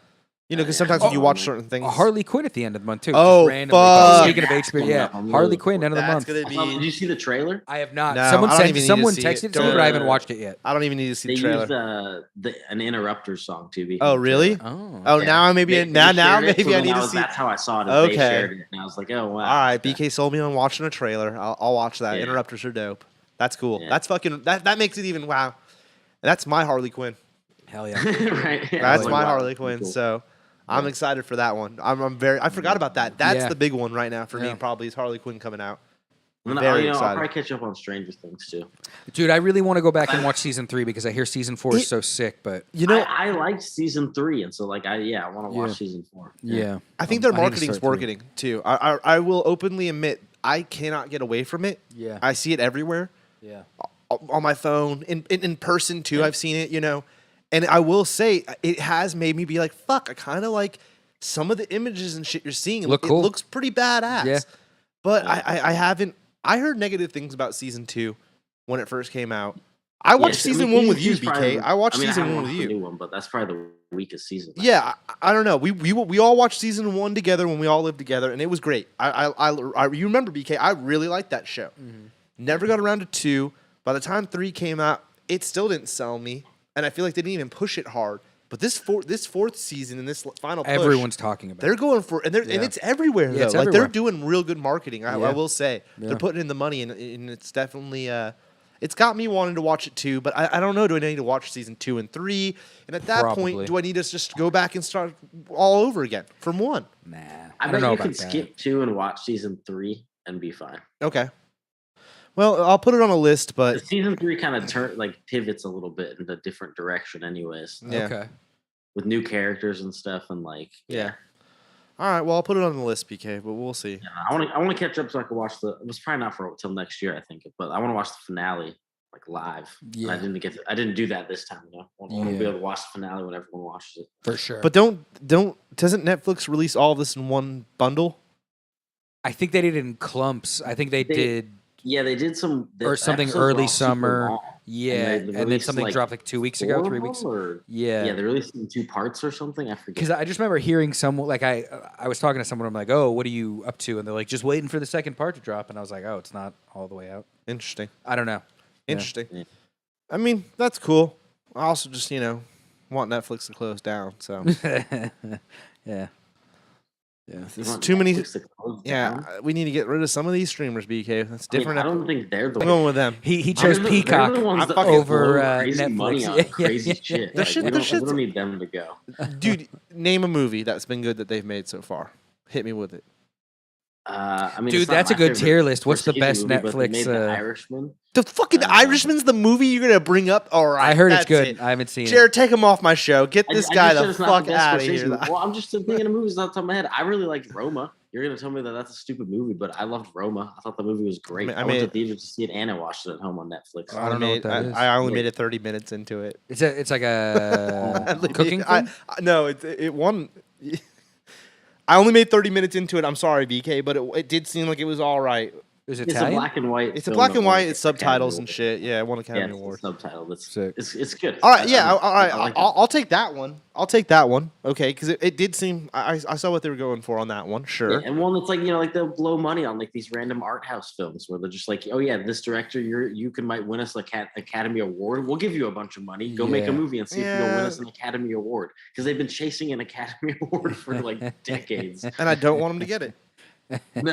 You know, because Yeah. sometimes when you watch Oh, certain things, Harley Quinn at the end of the month too. Oh, just randomly. fuck. Speaking of HBO, Coming yeah, up. I'm really Harley looking Quinn end of the that's month. gonna Did be. you see the trailer? I have not. No, someone I don't even need to someone see texted it. it to me, but I haven't watched it yet. I don't even need to see They the trailer. used an Interrupters song too. Oh, really? Oh. Oh, Yeah. now I maybe They now shared it, maybe so I then need that to was- see. That's how I saw it. Okay. They shared it, and I was like, oh wow. All right, BK sold me on watching a trailer. I'll watch that. Yeah. Interrupters are dope. That's cool. Yeah. That's fucking. That makes it even wow. That's my Harley Quinn. Hell yeah. Right. Yeah, I That's was like, my wow, Harley that's Quinn. cool. So I'm excited for that one. I'm very. I forgot about that. That's Yeah. the big one right now for me. Yeah. Probably is Harley Quinn coming out. And Very I'll excited. probably catch up on Stranger Things too. Dude, I really want to go back and watch season 3 because I hear season 4 is so sick. But You know, I liked season 3, and so like I want to watch Yeah. season 4. yeah, I think their I need to marketing's start too. working too. I will openly admit I cannot get away from it. Yeah. I see it everywhere Yeah. on my phone, in person too. I've seen it, you know, and I will say it has made me be like, fuck. I kind of like some of the images and shit you're seeing. Look cool. It looks pretty badass. Yeah. But I haven't. I heard negative things about season 2 when it first came out. I watched season 1 with you, BK. I watched season 1 with The you. new one, but that's probably the weakest season. Yeah, I don't know. We all watched season 1 together when we all lived together, and it was great. You remember BK? I really liked that show. Never got around to 2. By the time 3 came out, it still didn't sell me, and I feel like they didn't even push it hard. But this fourth season and this final push, Everyone's talking about. they're going for and Yeah. it's everywhere Yeah, though. it's Like everywhere. they're doing real good marketing. I Yeah. will say Yeah. they're putting in the money, and it's definitely it's got me wanting to watch it too. But I don't know. Do I need to watch season 2 and 3? And at that Probably. point, do I need to just go back and start all over again from 1? Nah, I don't bet know you about could that. skip 2 and watch season 3 and be fine. Okay. Well, I'll put it on a list, but Season 3 kind of pivots a little bit in a different direction, anyways, yeah. Okay. with new characters and stuff, and like Yeah. All right. Well, I'll put it on the list, BK. But we'll see. Yeah, I want to catch up so I can watch the. It was probably not for till next year, I think, but I want to watch the finale like live. And Yeah. I didn't do that this time. You know, I want to be Yeah. able to watch the finale when everyone watches it. For sure. But doesn't Netflix release all of this in one bundle? I think they did it in clumps. I think they did. Yeah, they did some Or something episodes were early all super summer. long, Yeah, they and then released, something like, dropped like 2 weeks ago, 4 3 of weeks. them, or Yeah. they released in 2 parts or something. I forget. Because I just remember hearing someone like I was talking to someone. I'm like, oh, what are you up to? And they're like, just waiting for the second part to drop. And I was like, oh, it's not all the way out. Interesting. I don't know. Yeah. Interesting. Yeah. I mean, that's cool. I also just, want Netflix to close down. So Yeah. there's Want too many. Netflix to close Yeah, down? we need to get rid of some of these streamers, BK. That's I mean, different. I don't think they're the I'm going with them. He chose They're Peacock the ones I'm that fucking over blow crazy Netflix. money on Yeah, crazy yeah, shit. yeah. The Like, shit- we the don't, shit's- we don't need them to go. Dude, name a movie that's been good that they've made so far. Hit me with it. I mean, Dude, it's not that's a my good favorite tier list. What's the Scorsese best movie, but they Netflix, made The Irishman. The fucking Irishman's the movie you're gonna bring up. All right, I heard it's that's good. it. I haven't seen Jared, take him off my show. Get I- this I guy just said the it's not fuck best out of Scorsese here. movie. Well, I'm just thinking of movies off the top of my head. I really liked Roma. You're gonna tell me that that's a stupid movie, but I loved Roma. I thought the movie was great. I I, mean- went to theaters to see it, and I watched it at home on Netflix. I don't know what that is. I only made it 30 minutes into it. It's like a cooking thing. No, it won. I only made 30 minutes into it. I'm sorry, BK, but it did seem like it was all right. Is it It's Italian? a black and white. It's a film black that and won white. the It's subtitles Academy and Award. shit. Yeah, it won Academy Yeah, Award. it's a subtitle. Sick. It's good. All right, yeah, I all right. like it. I'll take that one. I'll take that one. Okay, because it did seem I saw what they were going for on that one. Sure. Yeah, and one that's like, like they'll blow money on like these random art house films where they're just like, oh yeah, this director, might win us Academy Award. We'll give you a bunch of money. Go make a movie and see if you'll win us an Academy Award, because they've been chasing an Academy Award for like decades. And I don't want them to get it.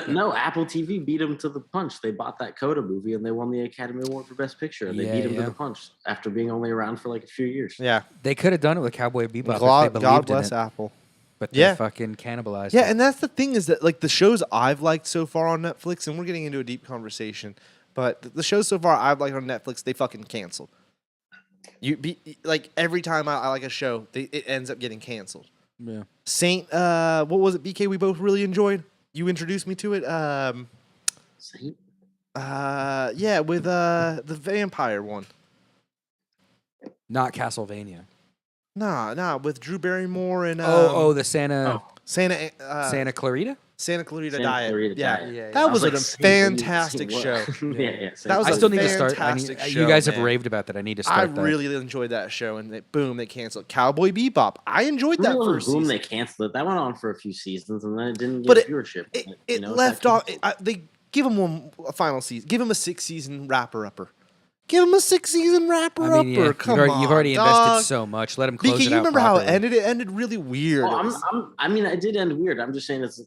No, Apple TV beat them to the punch. They bought that Coda movie and they won the Academy Award for Best Picture. And they beat them to the punch after being only around for like a few years. Yeah. They could have done it with Cowboy Bebop if God, they God believed bless in it, Apple. but they fucking cannibalized Yeah, it. and that's the thing is that like the shows I've liked so far on Netflix, and we're getting into a deep conversation, but the shows so far I've liked on Netflix, they fucking canceled. Like every time I like a show, it ends up getting canceled. Yeah. Saint, what was it, BK? We both really enjoyed. You introduced me to it. Saint? Yeah, with the vampire one. Not Castlevania. Nah, with Drew Barrymore and The Santa Santa Clarita? Santa Clarita Santa Diet. Clarita Yeah. Diet. Yeah, That was like, a Saint, fantastic what? show. Yeah. That was I a still need to start. fantastic You show, guys have man. raved about that. I need to I start that. really enjoyed that show, and they canceled Cowboy Bebop. I enjoyed that first Boom, season. they canceled it. That went on for a few seasons, and then it didn't But get viewership. It left off. They give him a final season. Give him a 6-season wrapper-upper. Give him a 6-season wrapper-upper. I mean, yeah, Come on, you've already dog. invested so much. Let him close BK, it you out remember how it properly. ended? It ended really weird. Well, I mean, it did end weird. I'm just saying it's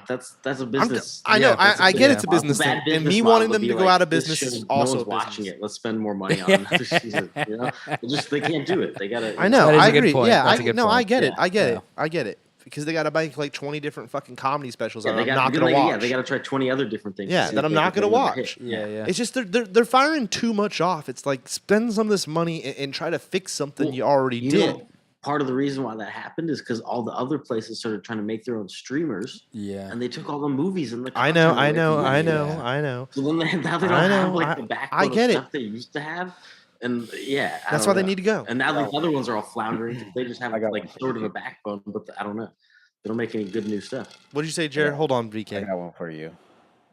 that's a business. I know. Yeah, I get it's a model. business Bad thing, and business me model wanting would them be to go like, out of this business show, is also no a one's watching business. it. Let's spend more money on another season. They can't do it. They gotta. I know. That is I a good agree. point. Yeah, That's a good I point. get it. Yeah. I get Yeah. it. I get it. Because they got to make like 20 different fucking comedy specials Yeah, that they I'm got not gonna watch. Yeah, they got to try 20 other different things. Yeah, to see that if I'm they not can gonna bring another watch. hit. Yeah. It's just they're firing too much off. It's like spend some of this money and try to fix something Well, you already You did. know, part of the reason why that happened is because all the other places started trying to make their own streamers, Yeah. and they took all the movies and the. I know. content away from them. I know. So then now they don't I have know, like the backbone I get of it. stuff they used to have, and yeah, I That's don't why they know. need to go. And now these other ones are all floundering because they just have I got like one for sort of you. a backbone, but I don't know. They don't make any good new stuff. What did you say, Jared? Yeah. Hold on, I BK. got one for you.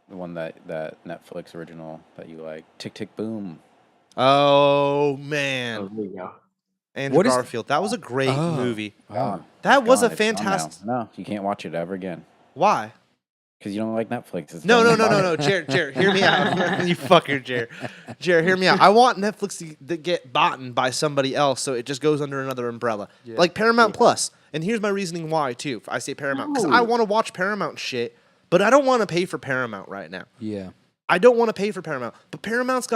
The one that Netflix original that you like. Tick Tick Boom. Oh Oh, man, there you go. Andrew What is- Garfield. That was a great movie. Gone. That It's was gone. a It's gone now. fantastic. No, you can't watch it ever again Why? because you don't like Netflix. It's No, done. Jared, hear me out. You fucker, Jared. Jared, hear me out. I want Netflix to get bought by somebody else, so it just goes under another umbrella, like Paramount Plus. And here's my reasoning why too. I say Paramount because I want to watch Paramount shit, but I don't want to pay for Paramount right now. Yeah. I don't want to pay for Paramount, but Paramount's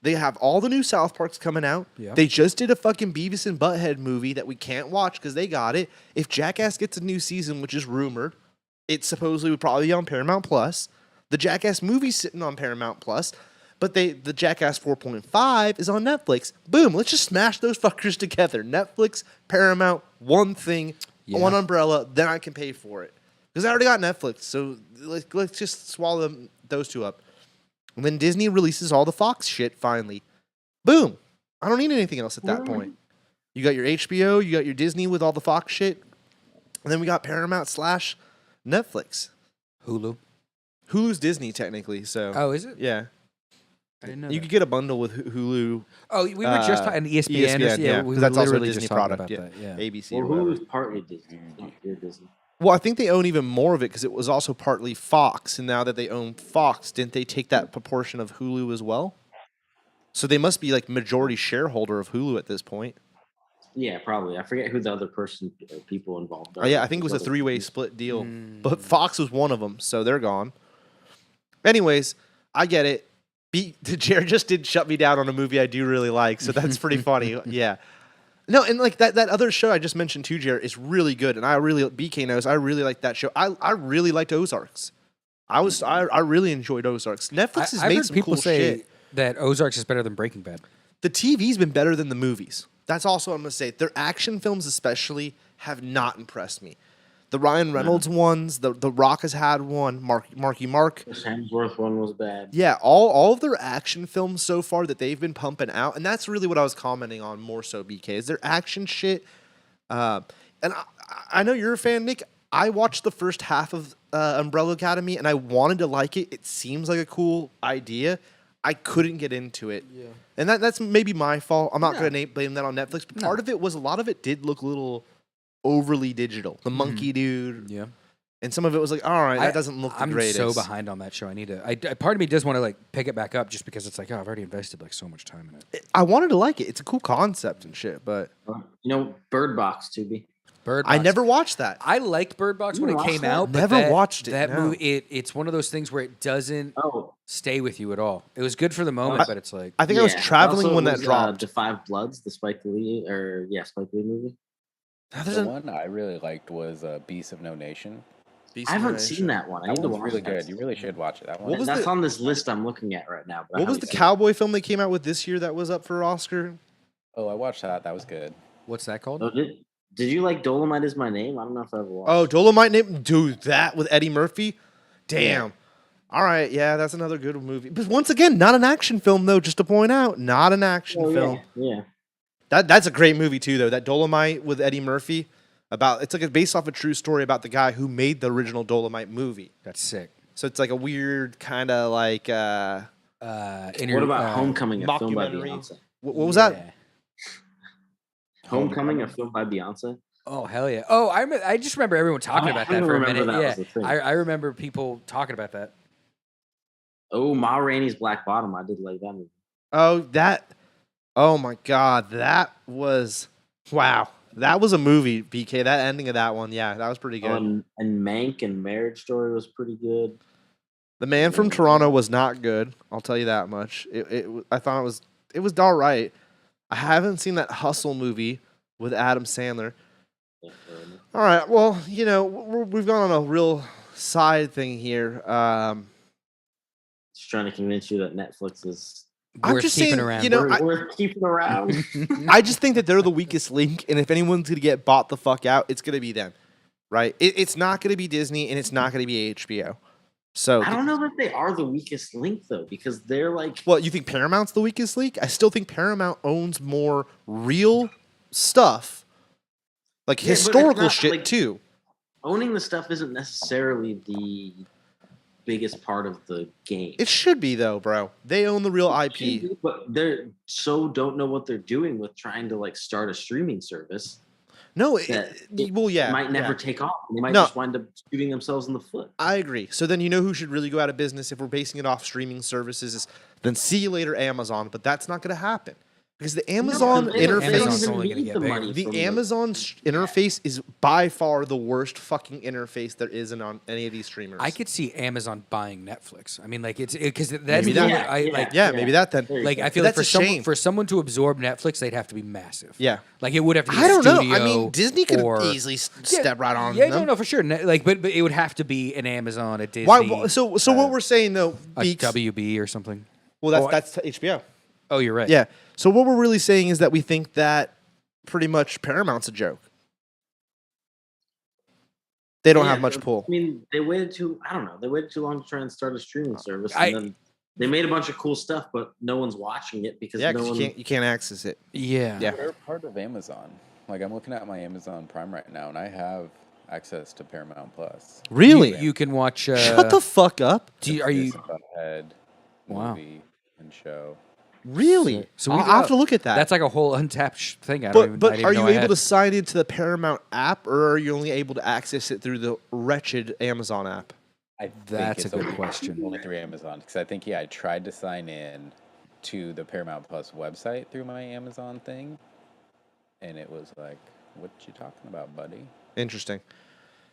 they have all the new South Parks coming out. Yeah. They just did a fucking Beavis and Butthead movie that we can't watch because they got it. If Jackass gets a new season, which is rumored, it supposedly would probably be on Paramount Plus. The Jackass movie's sitting on Paramount Plus, but the Jackass 4.5 is on Netflix. Boom, let's just smash those fuckers together. Netflix, Paramount, one thing, one umbrella, then I can pay for it. Because I already got Netflix, so let's just swallow those two up. And then Disney releases all the Fox shit finally. Boom. I don't need anything else at that point. You got your HBO, you got your Disney with all the Fox shit. And then we got Paramount / Netflix. Hulu. Hulu's Disney technically, so. Oh, is it? Yeah. I didn't know You that. could get a bundle with Hulu. Oh, we were just talking ESPN. yeah, we because were that's also a literally Disney just talking product. about Yeah. that. Yeah. ABC Well, or whatever. Hulu's partly Disney. It's not pure Disney. Well, I think they own even more of it because it was also partly Fox. And now that they own Fox, didn't they take that proportion of Hulu as well? So they must be like majority shareholder of Hulu at this point. Yeah, probably. I forget who the other people involved are. Oh, yeah, I think it was a There's other 3-way people. split deal. But Fox was one of them, so they're gone. Anyways, I get it. Jared just did shut me down on a movie I do really like, so that's pretty funny. Yeah. No, and like that other show I just mentioned too, Jared, is really good. And BK knows, I really like that show. I really liked Ozarks. I really enjoyed Ozarks. Netflix has I've made heard some people cool say shit. that Ozarks is better than Breaking Bad. The TV's been better than the movies. That's also what I'm going to say. Their action films especially have not impressed me. The Ryan Reynolds ones, the Rock has had one, Marky Mark. The Hemsworth one was bad. Yeah, all of their action films so far that they've been pumping out, and that's really what I was commenting on more so, BK, is their action shit. And I know you're a fan, Nick. I watched the first half of Umbrella Academy, and I wanted to like it. It seems like a cool idea. I couldn't get into it. Yeah. And that's maybe my fault. I'm not going to blame that on Netflix. But part of it was a lot of it did look a little overly digital. The monkey dude. Yeah. And some of it was like, all right, that doesn't look the greatest. I'm so behind on that show. I need to. Part of me does want to like pick it back up just because it's like, oh, I've already invested like so much time in it. I wanted to like it. It's a cool concept and shit, but Bird Box, Tubi. Bird Box. I never watched that. I liked Bird Box when it came out. Never watched it. That movie, it's one of those things where it doesn't stay with you at all. It was good for the moment, but it's like I think I was traveling when that dropped. The Five Bloods, the Spike Lee movie. The one I really liked was Beast of No Nation. I haven't seen that one. That one's really good. You really should watch it. That one. That's on this list I'm looking at right now. What was the cowboy film they came out with this year that was up for Oscar? Oh, I watched that. That was good. What's that called? Oh, did you like Dolomite Is My Name? I don't know if I ever watched. Oh, Dolomite Name, dude, that with Eddie Murphy. Damn. Yeah. All right, yeah, that's another good movie. But once again, not an action film though. Just to point out, not an action film. Yeah. That's a great movie too, though. That Dolomite with Eddie Murphy. It's like based off a true story about the guy who made the original Dolomite movie. That's sick. So it's like a weird kind of like. What about Homecoming, a film by Beyonce? What was that? Homecoming, a film by Beyonce. Oh hell yeah! Oh, I just remember everyone talking about that for a minute. I remember people talking about that. Oh, Ma Rainey's Black Bottom. I did like that movie. Oh my God, that was wow. That was a movie, BK. That ending of that one, yeah, that was pretty good. And Mank and Marriage Story was pretty good. The Man from Toronto was not good. I'll tell you that much. I thought it was all right. I haven't seen that Hustle movie with Adam Sandler. All right, well, we've gone on a real side thing here. Just trying to convince you that Netflix is. Worth keeping around. Worth keeping around. I just think that they're the weakest link, and if anyone's going to get bought the fuck out, it's going to be them, right? It's not going to be Disney, and it's not going to be HBO. So I don't know that they are the weakest link, though, because they're like... Well, you think Paramount's the weakest link? I still think Paramount owns more real stuff, like historical shit, too. Owning the stuff isn't necessarily the biggest part of the game. It should be though, bro. They own the real IP. But they're don't know what they're doing with trying to like start a streaming service. No, it might never take off. They might just wind up shooting themselves in the foot. I agree. So then who should really go out of business if we're basing it off streaming services? Then see you later, Amazon. But that's not going to happen. Because the Amazon interface, the Amazon interface is by far the worst fucking interface there is on any of these streamers. I could see Amazon buying Netflix. I mean, like because that's maybe that then. Like I feel like for someone to absorb Netflix, they'd have to be massive. Yeah, like it would have to be. I don't know. I mean, Disney could easily step right on. Yeah, no, for sure. Like, but it would have to be an Amazon, a Disney. Why? So what we're saying though, a WB or something. Well, that's HBO. Oh, you're right. Yeah. So what we're really saying is that we think that pretty much Paramount's a joke. They don't have much pull. I mean, they waited too long to try and start a streaming service. And then they made a bunch of cool stuff, but no one's watching it because you can't access it. Yeah. They're part of Amazon. Like I'm looking at my Amazon Prime right now, and I have access to Paramount Plus. Really? You can watch. Shut the fuck up. Are you? Movie and show. Really? So I'll have to look at that. That's like a whole untapped thing. But are you able to sign into the Paramount app, or are you only able to access it through the wretched Amazon app? That's a good question. Only through Amazon, because I think I tried to sign in to the Paramount Plus website through my Amazon thing, and it was like, "What you talking about, buddy?" Interesting,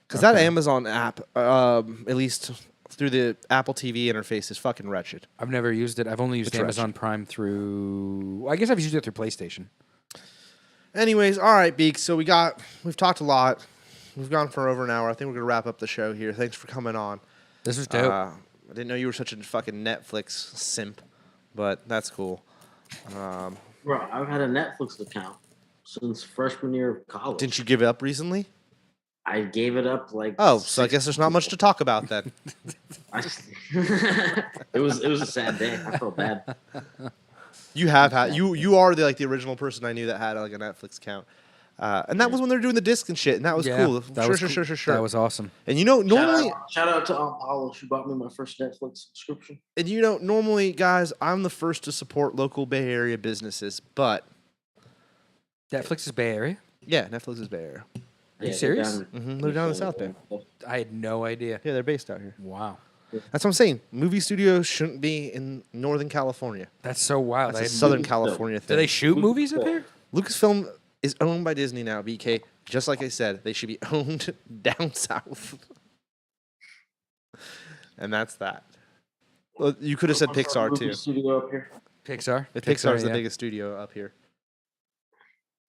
because that Amazon app, at least through the Apple TV interface, is fucking wretched. I've never used it. I've only used Amazon Prime through... I guess I've used it through PlayStation. Anyways, all right, Beak. So we've talked a lot. We've gone for over an hour. I think we're going to wrap up the show here. Thanks for coming on. This was dope. I didn't know you were such a fucking Netflix simp, but that's cool. Bro, I've had a Netflix account since freshman year of college. Didn't you give it up recently? I gave it up like. Oh, so I guess there's not much to talk about then. It was a sad day. I felt bad. You have had you are the original person I knew that had like a Netflix account. And that was when they were doing the disc and shit, and that was cool. Sure. That was awesome. And normally, shout out to Aunt Paula. She bought me my first Netflix subscription. And normally, guys, I'm the first to support local Bay Area businesses, but Netflix is Bay Area? yeah, Netflix is Bay Area. Are you serious? They're down in the South Bay. I had no idea. Yeah, they're based out here. Wow. That's what I'm saying. Movie studios shouldn't be in Northern California. That's so wild. That's a Southern California thing. Do they shoot movies up here? Lucasfilm is owned by Disney now, BK. Just like I said, they should be owned down south. And that's that. Well, you could have said Pixar too. Studio up here. Pixar? Pixar's the biggest studio up here.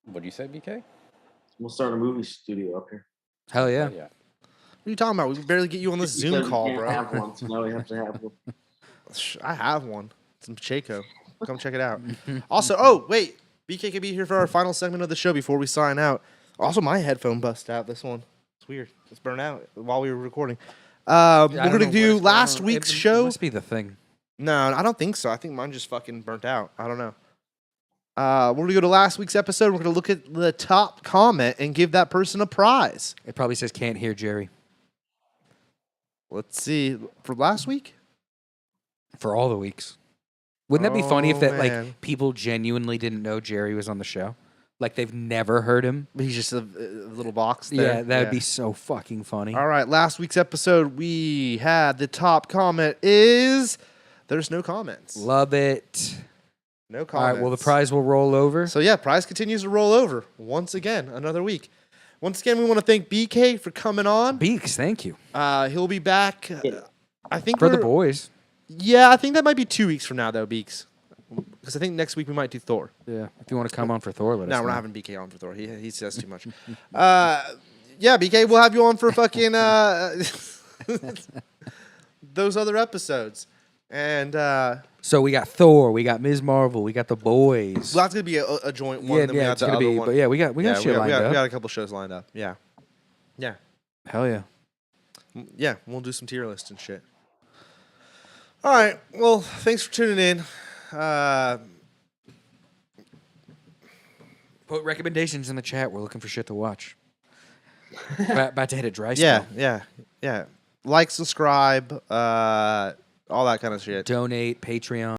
What do you say, BK? We'll start a movie studio up here. Hell yeah. Oh, yeah. What are you talking about? We can barely get you on this Zoom call, we can't bro. have one, so now we have to have one. I have one. It's in Pacheco. Come check it out. Also, wait. BK can be here for our final segment of the show before we sign out. Also, my headphone busted out. This one. It's weird. It's burned out while we were recording. We're going to do last week's show. It must be the thing. No, I don't think so. I think mine just fucking burnt out. I don't know. We're going to go to last week's episode. We're going to look at the top comment and give that person a prize. It probably says can't hear Jerry. Let's see. For last week? For all the weeks. Wouldn't that be funny if man. like people genuinely didn't know Jerry was on the show? Like they've never heard him? He's just a little box there. Yeah, that would be so fucking funny. All right, last week's episode, we had the top comment is there's no comments. Love it. No comments. All right, well, the prize will roll over. So, yeah, prize continues to roll over. Once again, another week. Once again, we want to thank BK for coming on. Beaks, thank you. He'll be back, I think, For the boys. Yeah, I think that might be 2 weeks from now, though, Beaks. Because I think next week we might do Thor. Yeah, if you want to come on for Thor, let us No, know. we're not having BK on for Thor. He says too much. Yeah, BK, we'll have you on for fucking those other episodes. And so we got Thor, we got Ms. Marvel, we got the boys. well, that's gonna be a joint one. And then we got it's the gonna other be. one. But yeah, we got shit lined up. We got a couple shows lined up. Yeah. Hell yeah. Yeah, we'll do some tier list and shit. All right. Well, thanks for tuning in. Put recommendations in the chat. We're looking for shit to watch. About to hit a dry spell. Yeah. Like, subscribe, all that kind of shit. Donate, Patreon.